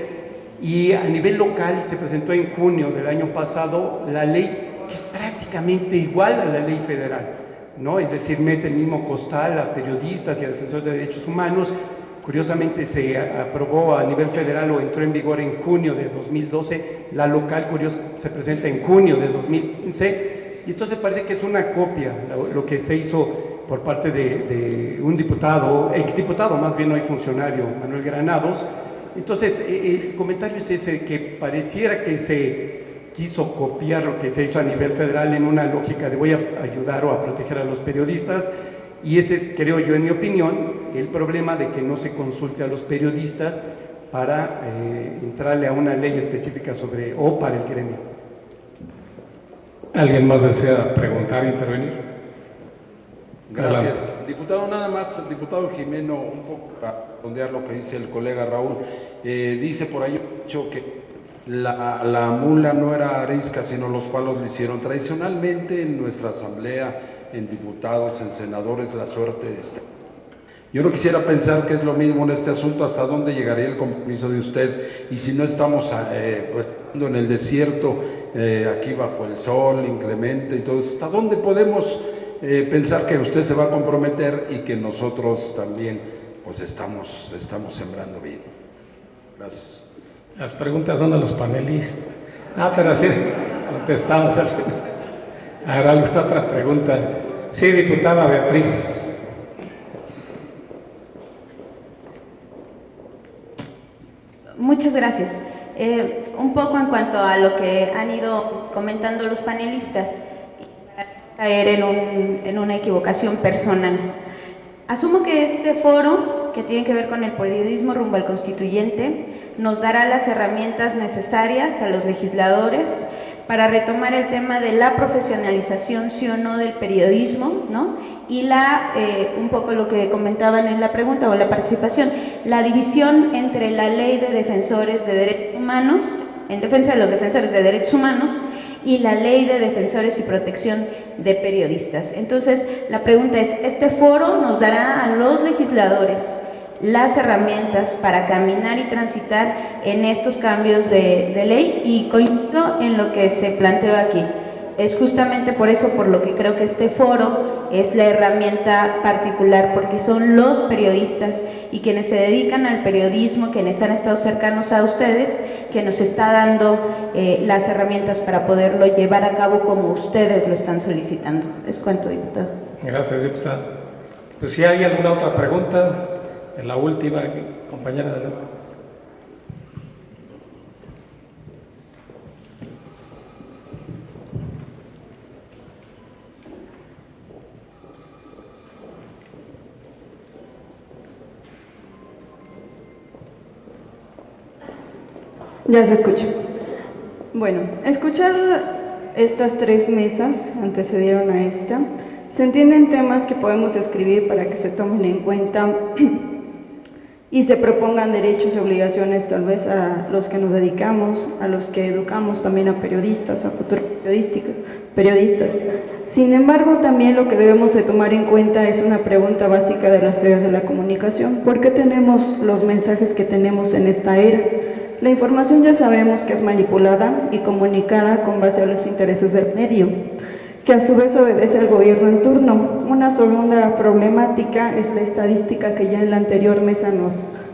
Speaker 5: y a nivel local se presentó en junio del año pasado la ley, que es prácticamente igual a la ley federal, ¿no? Es decir, mete el mismo costal a periodistas y a defensores de derechos humanos. Curiosamente se aprobó a nivel federal o entró en vigor en junio de 2012, la local se presenta en junio de 2015, y entonces parece que es una copia lo que se hizo por parte de un diputado, exdiputado más bien, hoy funcionario, Manuel Granados. Entonces el comentario es ese, que pareciera que se quiso copiar lo que se hizo a nivel federal en una lógica de voy a ayudar o a proteger a los periodistas, y ese es, creo yo, en mi opinión, el problema de que no se consulte a los periodistas para entrarle a una ley específica o para el gremio.
Speaker 1: ¿Alguien más desea preguntar, intervenir?
Speaker 6: Gracias. Diputado, nada más, diputado Jimeno, un poco para redondear lo que dice el colega Raúl. Dice por ahí un dicho que la mula no era arisca, sino los palos lo hicieron. Tradicionalmente en nuestra asamblea, en diputados, en senadores, la suerte está. Yo no quisiera pensar que es lo mismo en este asunto, hasta dónde llegaría el compromiso de usted, y si no estamos pues, en el desierto, aquí bajo el sol inclemente y todo, ¿hasta dónde podemos pensar que usted se va a comprometer y que nosotros también pues estamos sembrando bien? Gracias.
Speaker 1: Las preguntas son de los panelistas. Pero sí, contestamos. ¿Habrá alguna otra pregunta? Sí, diputada Beatriz.
Speaker 7: Muchas gracias. Un poco en cuanto a lo que han ido comentando los panelistas, para caer en una equivocación personal. Asumo que este foro, que tiene que ver con el periodismo rumbo al constituyente, nos dará las herramientas necesarias a los legisladores para retomar el tema de la profesionalización, sí o no, del periodismo, ¿no? Y un poco lo que comentaban en la pregunta o la participación, la división entre la ley de defensores de derechos humanos, en defensa de los defensores de derechos humanos, y la ley de defensores y protección de periodistas. Entonces, la pregunta es, ¿este foro nos dará a los legisladores las herramientas para caminar y transitar en estos cambios de ley? Y coincido en lo que se planteó aquí. Es justamente por eso por lo que creo que este foro es la herramienta particular, porque son los periodistas y quienes se dedican al periodismo, quienes han estado cercanos a ustedes, que nos está dando las herramientas para poderlo llevar a cabo como ustedes lo están solicitando. Es cuanto, diputado.
Speaker 1: Gracias, diputada. Pues si hay alguna otra pregunta, en la última, compañera de la...
Speaker 8: Ya se escucha. Bueno, escuchar estas tres mesas antecedieron a esta. Se entienden temas que podemos escribir para que se tomen en cuenta y se propongan derechos y obligaciones tal vez a los que nos dedicamos, a los que educamos también a periodistas, a futuros periodistas. Sin embargo, también lo que debemos de tomar en cuenta es una pregunta básica de las teorías de la comunicación. ¿Por qué tenemos los mensajes que tenemos en esta era? La información ya sabemos que es manipulada y comunicada con base a los intereses del medio, que a su vez obedece al gobierno en turno. Una segunda problemática es la estadística que ya en la anterior mesa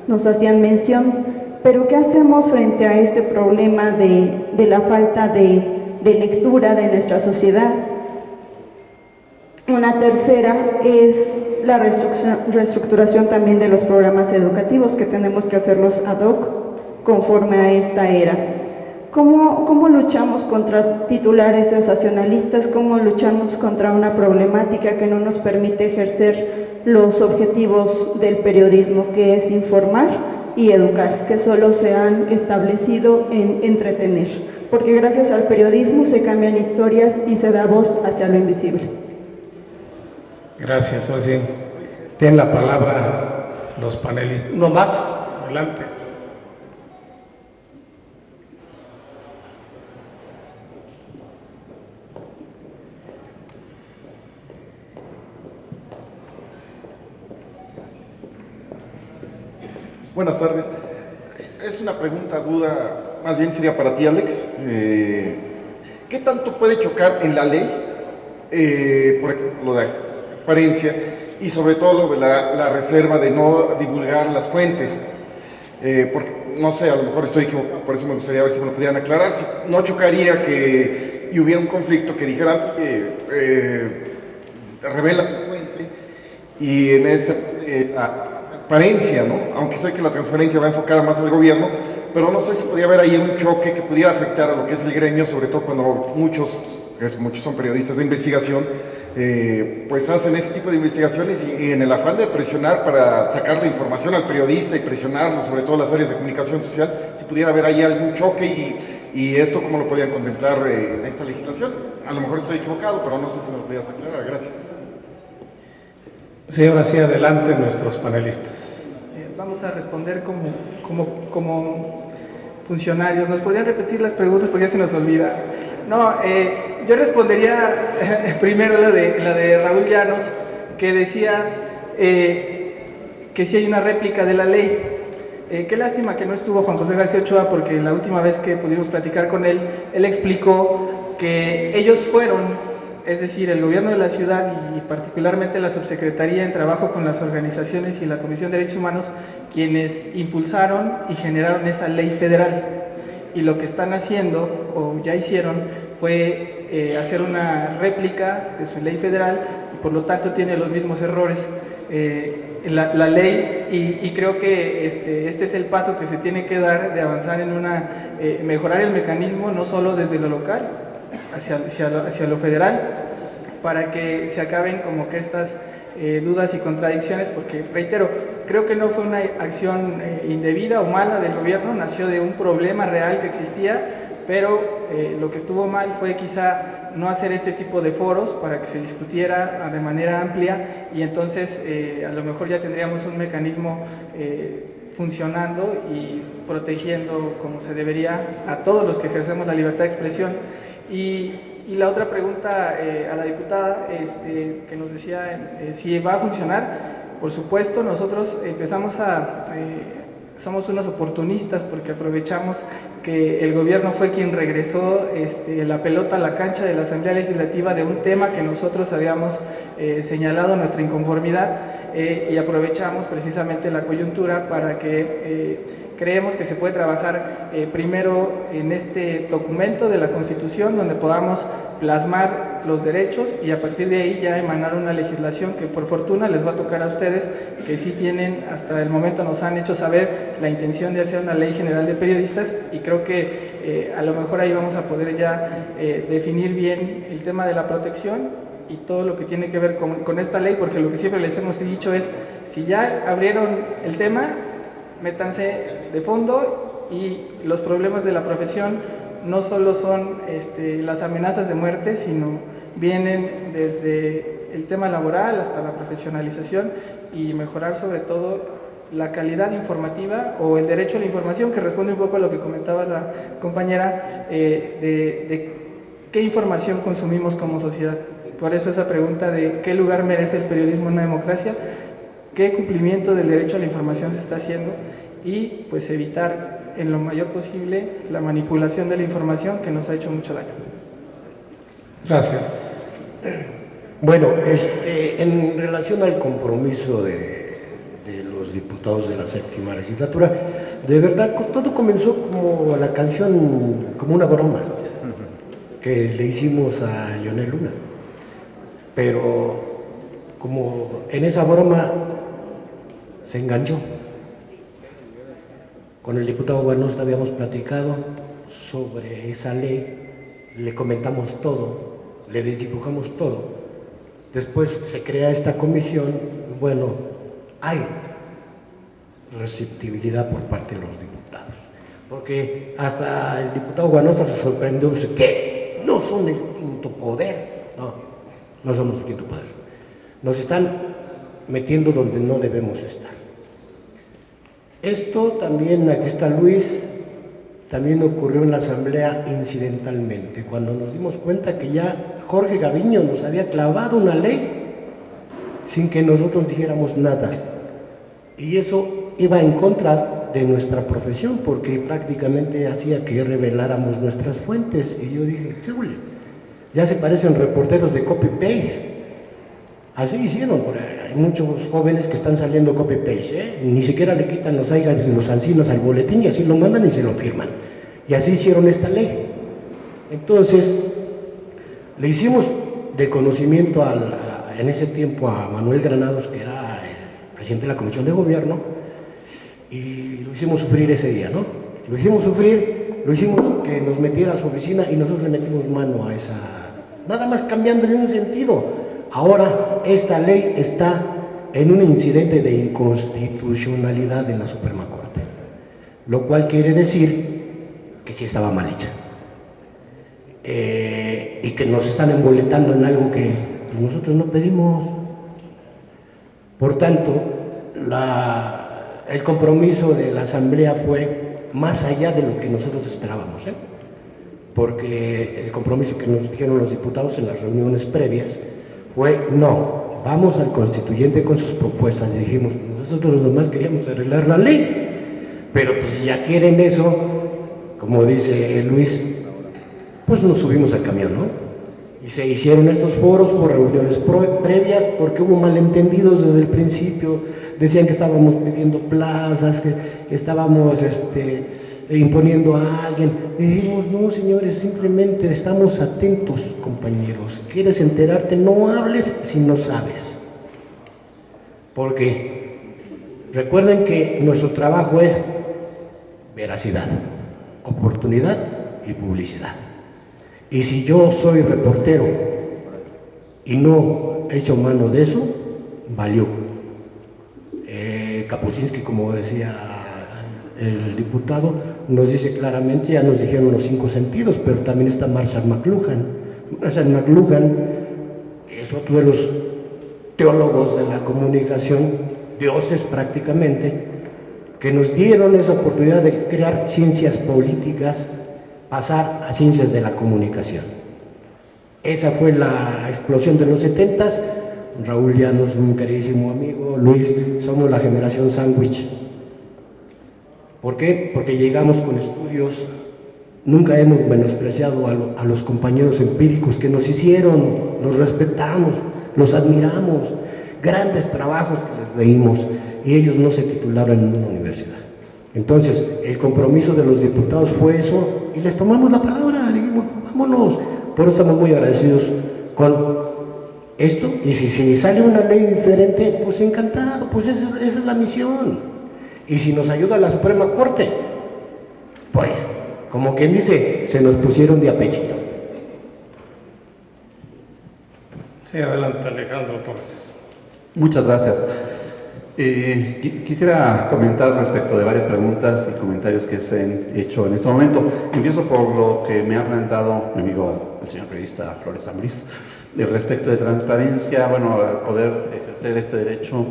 Speaker 8: nos hacían mención. Pero ¿qué hacemos frente a este problema de la falta de lectura de nuestra sociedad? Una tercera es la reestructuración también de los programas educativos, que tenemos que hacerlos ad hoc conforme a esta era. ¿Cómo luchamos contra titulares sensacionalistas? ¿Cómo luchamos contra una problemática que no nos permite ejercer los objetivos del periodismo, que es informar y educar, que solo se han establecido en entretener? Porque gracias al periodismo se cambian historias y se da voz hacia lo invisible.
Speaker 1: Gracias, Susi. Tienen la palabra los panelistas. No más, adelante.
Speaker 9: Buenas tardes. Es una pregunta, duda, más bien sería para ti, Alex. ¿Qué tanto puede chocar en la ley, por ejemplo, lo de transparencia y sobre todo lo de la reserva de no divulgar las fuentes? Porque, no sé, a lo mejor estoy equivocado, por eso me gustaría ver si me lo pudieran aclarar. Si no chocaría que hubiera un conflicto que dijeran revela la fuente y en esa transparencia, ¿no? Aunque sé que la transparencia va enfocada más al gobierno, pero no sé si podría haber ahí un choque que pudiera afectar a lo que es el gremio, sobre todo cuando muchos son periodistas de investigación, pues hacen ese tipo de investigaciones y en el afán de presionar para sacar la información al periodista y presionarlo, sobre todo las áreas de comunicación social, si pudiera haber ahí algún choque y esto cómo lo podrían contemplar en esta legislación. A lo mejor estoy equivocado, pero no sé si me lo podías aclarar. Gracias.
Speaker 1: Sí, ahora sí, adelante nuestros panelistas.
Speaker 4: Vamos a responder como funcionarios. ¿Nos podrían repetir las preguntas porque ya se nos olvida? No, yo respondería primero la de Raúl Llanos, que decía que sí hay una réplica de la ley. Qué lástima que no estuvo Juan José García Ochoa, porque la última vez que pudimos platicar con él, él explicó que ellos fueron, es decir, el gobierno de la ciudad y particularmente la subsecretaría en trabajo con las organizaciones y la Comisión de Derechos Humanos, quienes impulsaron y generaron esa ley federal. Y lo que están haciendo, o ya hicieron, fue hacer una réplica de su ley federal, y por lo tanto tiene los mismos errores la ley, y creo que este es el paso que se tiene que dar de avanzar en mejorar el mecanismo, no solo desde lo local, hacia lo federal, para que se acaben como que estas dudas y contradicciones, porque reitero, creo que no fue una acción indebida o mala del gobierno, nació de un problema real que existía, pero lo que estuvo mal fue quizá no hacer este tipo de foros para que se discutiera de manera amplia, y entonces a lo mejor ya tendríamos un mecanismo funcionando y protegiendo como se debería a todos los que ejercemos la libertad de expresión. Y la otra pregunta a la diputada que nos decía si va a funcionar. Por supuesto, nosotros somos unos oportunistas porque aprovechamos que el gobierno fue quien regresó la pelota a la cancha de la Asamblea Legislativa de un tema que nosotros habíamos señalado nuestra inconformidad, y aprovechamos precisamente la coyuntura para que creemos que se puede trabajar primero en este documento de la Constitución, donde podamos plasmar los derechos y a partir de ahí ya emanar una legislación que por fortuna les va a tocar a ustedes, que sí tienen, hasta el momento nos han hecho saber la intención de hacer una ley general de periodistas, y creo que a lo mejor ahí vamos a poder ya definir bien el tema de la protección y todo lo que tiene que ver con esta ley, porque lo que siempre les hemos dicho es, si ya abrieron el tema, métanse de fondo, y los problemas de la profesión no solo son las amenazas de muerte, sino vienen desde el tema laboral hasta la profesionalización, y mejorar sobre todo la calidad informativa o el derecho a la información, que responde un poco a lo que comentaba la compañera, de qué información consumimos como sociedad. Por eso esa pregunta de qué lugar merece el periodismo en una democracia, qué cumplimiento del derecho a la información se está haciendo, y pues evitar en lo mayor posible la manipulación de la información, que nos ha hecho mucho daño.
Speaker 1: Gracias.
Speaker 3: Bueno, en relación al compromiso de los diputados de la séptima legislatura, de verdad todo comenzó como la canción, como una broma que le hicimos a Leonel Luna, pero como en esa broma se enganchó. Con el diputado Buenosta habíamos platicado sobre esa ley, le comentamos todo, le desdibujamos todo. Después se crea esta comisión, bueno, hay receptibilidad por parte de los diputados, porque hasta el diputado Buenosta se sorprendió, dice, ¿qué? ¿No son el quinto poder? No somos el quinto poder. Nos están metiendo donde no debemos estar. Esto también, aquí está Luis, también ocurrió en la Asamblea incidentalmente, cuando nos dimos cuenta que ya Jorge Gaviño nos había clavado una ley sin que nosotros dijéramos nada. Y eso iba en contra de nuestra profesión, porque prácticamente hacía que reveláramos nuestras fuentes. Y yo dije, ¿qué huele? Ya se parecen reporteros de copy-paste. Así hicieron, hay muchos jóvenes que están saliendo copy-paste, ni siquiera le quitan los aigas y los ancinos al boletín, y así lo mandan y se lo firman. Y así hicieron esta ley. Entonces, le hicimos de conocimiento en ese tiempo a Manuel Granados, que era el presidente de la Comisión de Gobierno, y lo hicimos sufrir ese día, ¿no? Lo hicimos sufrir, lo hicimos que nos metiera a su oficina, y nosotros le metimos mano a esa, nada más cambiándole un sentido. Ahora esta ley está en un incidente de inconstitucionalidad en la Suprema Corte, lo cual quiere decir que sí estaba mal hecha, y que nos están emboletando en algo que nosotros no pedimos. Por tanto, el compromiso de la Asamblea fue más allá de lo que nosotros esperábamos, porque el compromiso que nos dijeron los diputados en las reuniones previas fue: no, vamos al constituyente con sus propuestas. Y dijimos, nosotros nomás queríamos arreglar la ley, pero pues si ya quieren eso, como dice Luis, pues nos subimos al camión, ¿no? Y se hicieron estos foros, hubo reuniones previas, porque hubo malentendidos desde el principio. Decían que estábamos pidiendo plazas, que estábamos imponiendo a alguien. Y dijimos, no, señores, simplemente estamos atentos, compañeros. ¿Quieres enterarte? No hables si no sabes. Porque recuerden que nuestro trabajo es veracidad, oportunidad y publicidad. Y si yo soy reportero y no he hecho mano de eso, valió. Kapuscinski, como decía el diputado, nos dice claramente, ya nos dijeron los 5 sentidos, pero también está Marshall McLuhan. Marshall McLuhan es otro de los teólogos de la comunicación, dioses prácticamente, que nos dieron esa oportunidad de crear ciencias políticas, pasar a ciencias de la comunicación. Esa fue la explosión de los 70s. Raúl Llanos, un queridísimo amigo, Luis, somos la generación sándwich. ¿Por qué? Porque llegamos con estudios, nunca hemos menospreciado a los compañeros empíricos que nos hicieron, los respetamos, los admiramos, grandes trabajos que les leímos, y ellos no se titularon en una universidad. Entonces, el compromiso de los diputados fue eso, y les tomamos la palabra, dijimos, vámonos. Por eso estamos muy agradecidos con esto, y si sale una ley diferente, pues encantado, pues esa es la misión. Y si nos ayuda la Suprema Corte, pues, como quien dice, se nos pusieron de apechito.
Speaker 1: Sí, adelante, Alejandro Torres.
Speaker 2: Muchas gracias. Quisiera comentar respecto de varias preguntas y comentarios que se han hecho en este momento. Empiezo por lo que me ha planteado mi amigo, el señor periodista Flores Ambriz, respecto de transparencia, bueno, poder ejercer este derecho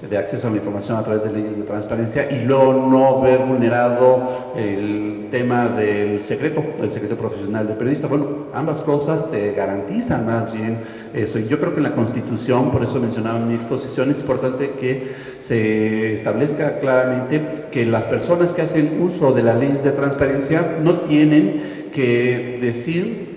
Speaker 2: de acceso a la información a través de leyes de transparencia y luego no ver vulnerado el tema del secreto profesional del periodista. Bueno, ambas cosas te garantizan más bien eso. Y yo creo que en la Constitución, por eso mencionaba en mi exposición, es importante que se establezca claramente que las personas que hacen uso de las leyes de transparencia no tienen que decir,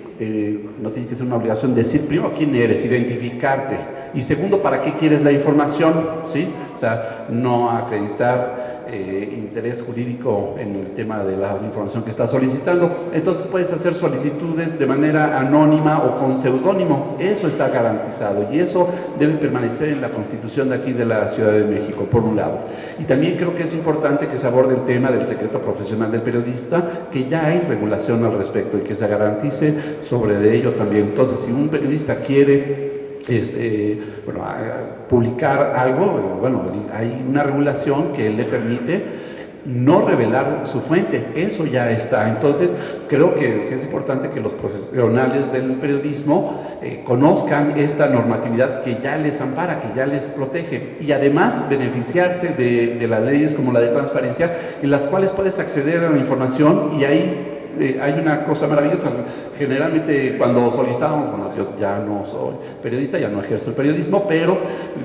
Speaker 2: no tiene que ser una obligación decir primero quién eres, identificarte, y segundo, para qué quieres la información, ¿sí? O sea, no acreditar interés jurídico en el tema de la información que estás solicitando. Entonces puedes hacer solicitudes de manera anónima o con seudónimo, eso está garantizado y eso debe permanecer en la Constitución de aquí de la Ciudad de México, por un lado. Y también creo que es importante que se aborde el tema del secreto profesional del periodista, que ya hay regulación al respecto y que se garantice sobre de ello también. Entonces, si un periodista quiere publicar algo, bueno, hay una regulación que le permite no revelar su fuente, eso ya está. Entonces, creo que es importante que los profesionales del periodismo conozcan esta normatividad que ya les ampara, que ya les protege, y además beneficiarse de las leyes como la de transparencia, en las cuales puedes acceder a la información, y ahí hay una cosa maravillosa. Generalmente cuando solicitamos, bueno, yo ya no soy periodista, ya no ejerzo el periodismo, pero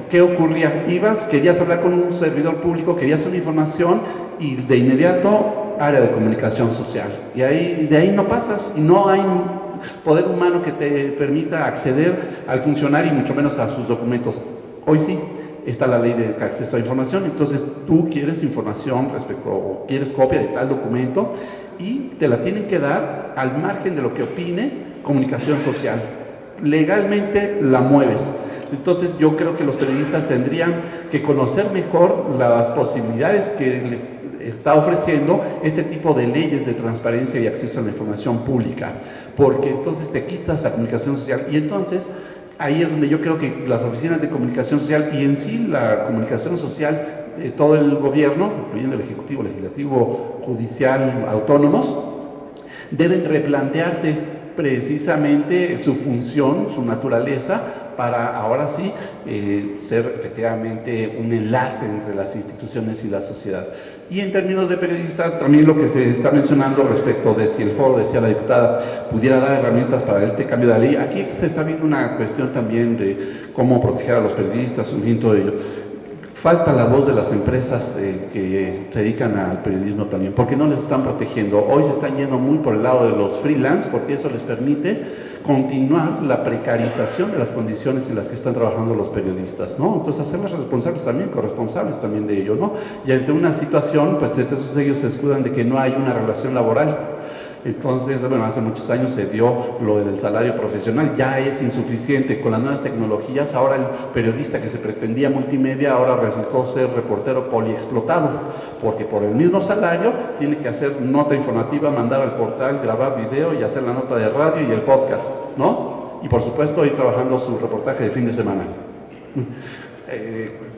Speaker 2: ¿qué ocurría? Querías hablar con un servidor público, querías una información y de inmediato área de comunicación social, y de ahí no pasas, y no hay poder humano que te permita acceder al funcionario y mucho menos a sus documentos. Hoy sí está la ley de acceso a información, entonces tú quieres información respecto, o quieres copia de tal documento, y te la tienen que dar al margen de lo que opine comunicación social. Legalmente la mueves. Entonces yo creo que los periodistas tendrían que conocer mejor las posibilidades que les está ofreciendo este tipo de leyes de transparencia y acceso a la información pública, porque entonces te quitas la comunicación social, y entonces ahí es donde yo creo que las oficinas de comunicación social y en sí la comunicación social, todo el gobierno, incluyendo el Ejecutivo, Legislativo, Judicial, autónomos, deben replantearse precisamente su función, su naturaleza, para ahora sí ser efectivamente un enlace entre las instituciones y la sociedad. Y en términos de periodistas, también lo que se está mencionando respecto de si el foro, decía la diputada, pudiera dar herramientas para este cambio de la ley, aquí se está viendo una cuestión también de cómo proteger a los periodistas, un fin todo ello. Falta la voz de las empresas que se dedican al periodismo también, porque no les están protegiendo. Hoy se están yendo muy por el lado de los freelance, porque eso les permite continuar la precarización de las condiciones en las que están trabajando los periodistas, ¿no? Entonces, hacerlos responsables también, corresponsables también de ello, ¿no? Y ante una situación, pues entonces ellos se escudan de que no hay una relación laboral. Entonces, bueno, hace muchos años se dio lo del salario profesional, ya es insuficiente. Con las nuevas tecnologías, ahora el periodista que se pretendía multimedia, ahora resultó ser reportero poliexplotado, porque por el mismo salario tiene que hacer nota informativa, mandar al portal, grabar video y hacer la nota de radio y el podcast, ¿no? Y por supuesto ir trabajando su reportaje de fin de semana.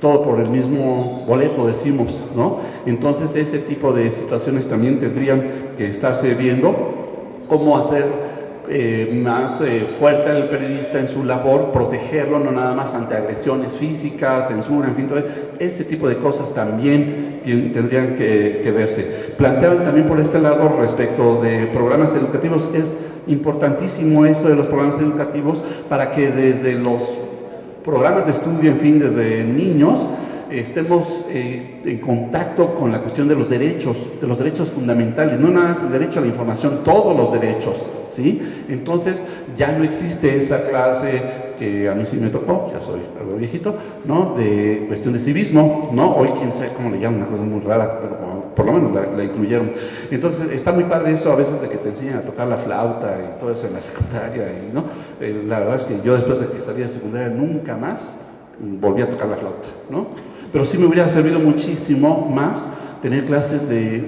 Speaker 2: Todo por el mismo boleto, decimos, ¿no? Entonces ese tipo de situaciones también tendrían que estarse viendo cómo hacer más fuerte al periodista en su labor, protegerlo no nada más ante agresiones físicas, censura, en fin, todo ese tipo de cosas también tendrían que verse. Planteaban también por este lado respecto de programas educativos, es importantísimo eso de los programas educativos para que desde los programas de estudio, en fin, desde niños, estemos en contacto con la cuestión de los derechos fundamentales, no nada más el derecho a la información, todos los derechos, ¿sí? Entonces ya no existe esa clase que a mí sí me tocó, ya soy algo viejito, ¿no? De cuestión de civismo, ¿no? Hoy quién sabe cómo le llaman, una cosa muy rara, pero por lo menos la incluyeron. Entonces está muy padre eso a veces de que te enseñan a tocar la flauta y todo eso en la secundaria, y, ¿no? La verdad es que yo después de que salí de secundaria nunca más volví a tocar la flauta, ¿no? Pero sí me hubiera servido muchísimo más tener clases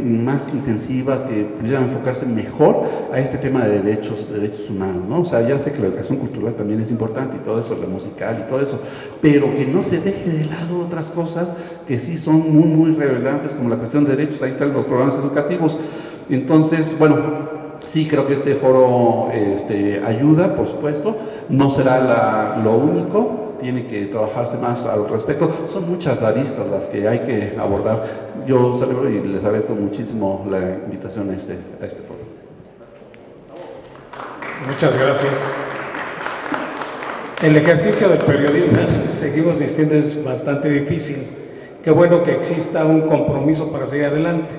Speaker 2: más intensivas que pudieran enfocarse mejor a este tema de derechos humanos, ¿no? O sea, ya sé que la educación cultural también es importante y todo eso, la musical y todo eso, pero que no se deje de lado otras cosas que sí son muy, muy relevantes, como la cuestión de derechos. Ahí están los programas educativos. Entonces, bueno, sí creo que este foro ayuda, por supuesto, no será lo único, tiene que trabajarse más al respecto. Son muchas aristas las que hay que abordar. Yo celebro y les agradezco muchísimo la invitación a este foro.
Speaker 1: Muchas gracias. El ejercicio del periodismo, seguimos insistiendo, es bastante difícil. Qué bueno que exista un compromiso para seguir adelante.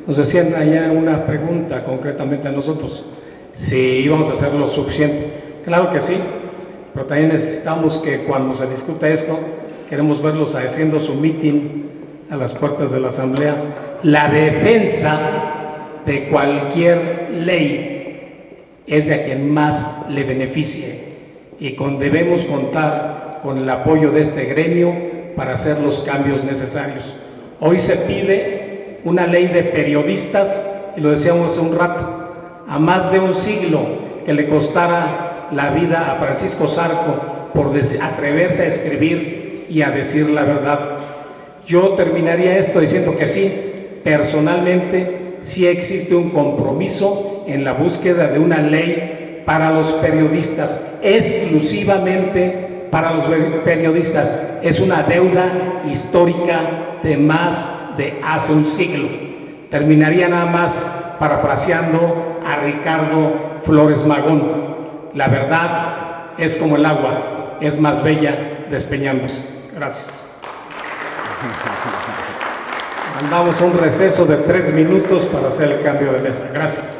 Speaker 1: Nos decían allá una pregunta concretamente a nosotros, si íbamos a hacer lo suficiente. Claro que sí, pero también necesitamos que cuando se discuta esto, queremos verlos haciendo su meeting a las puertas de la Asamblea. La defensa de cualquier ley es de a quien más le beneficie y debemos contar con el apoyo de este gremio para hacer los cambios necesarios. Hoy se pide una ley de periodistas, y lo decíamos hace un rato, a más de un siglo que le costara la vida a Francisco Zarco por atreverse a escribir y a decir la verdad. Yo terminaría esto diciendo que sí, personalmente sí existe un compromiso en la búsqueda de una ley para los periodistas, exclusivamente para los periodistas. Es una deuda histórica de más de hace un siglo. Terminaría nada más parafraseando a Ricardo Flores Magón. La verdad es como el agua, es más bella despeñándose. Gracias. Mandamos un receso de 3 minutos para hacer el cambio de mesa. Gracias.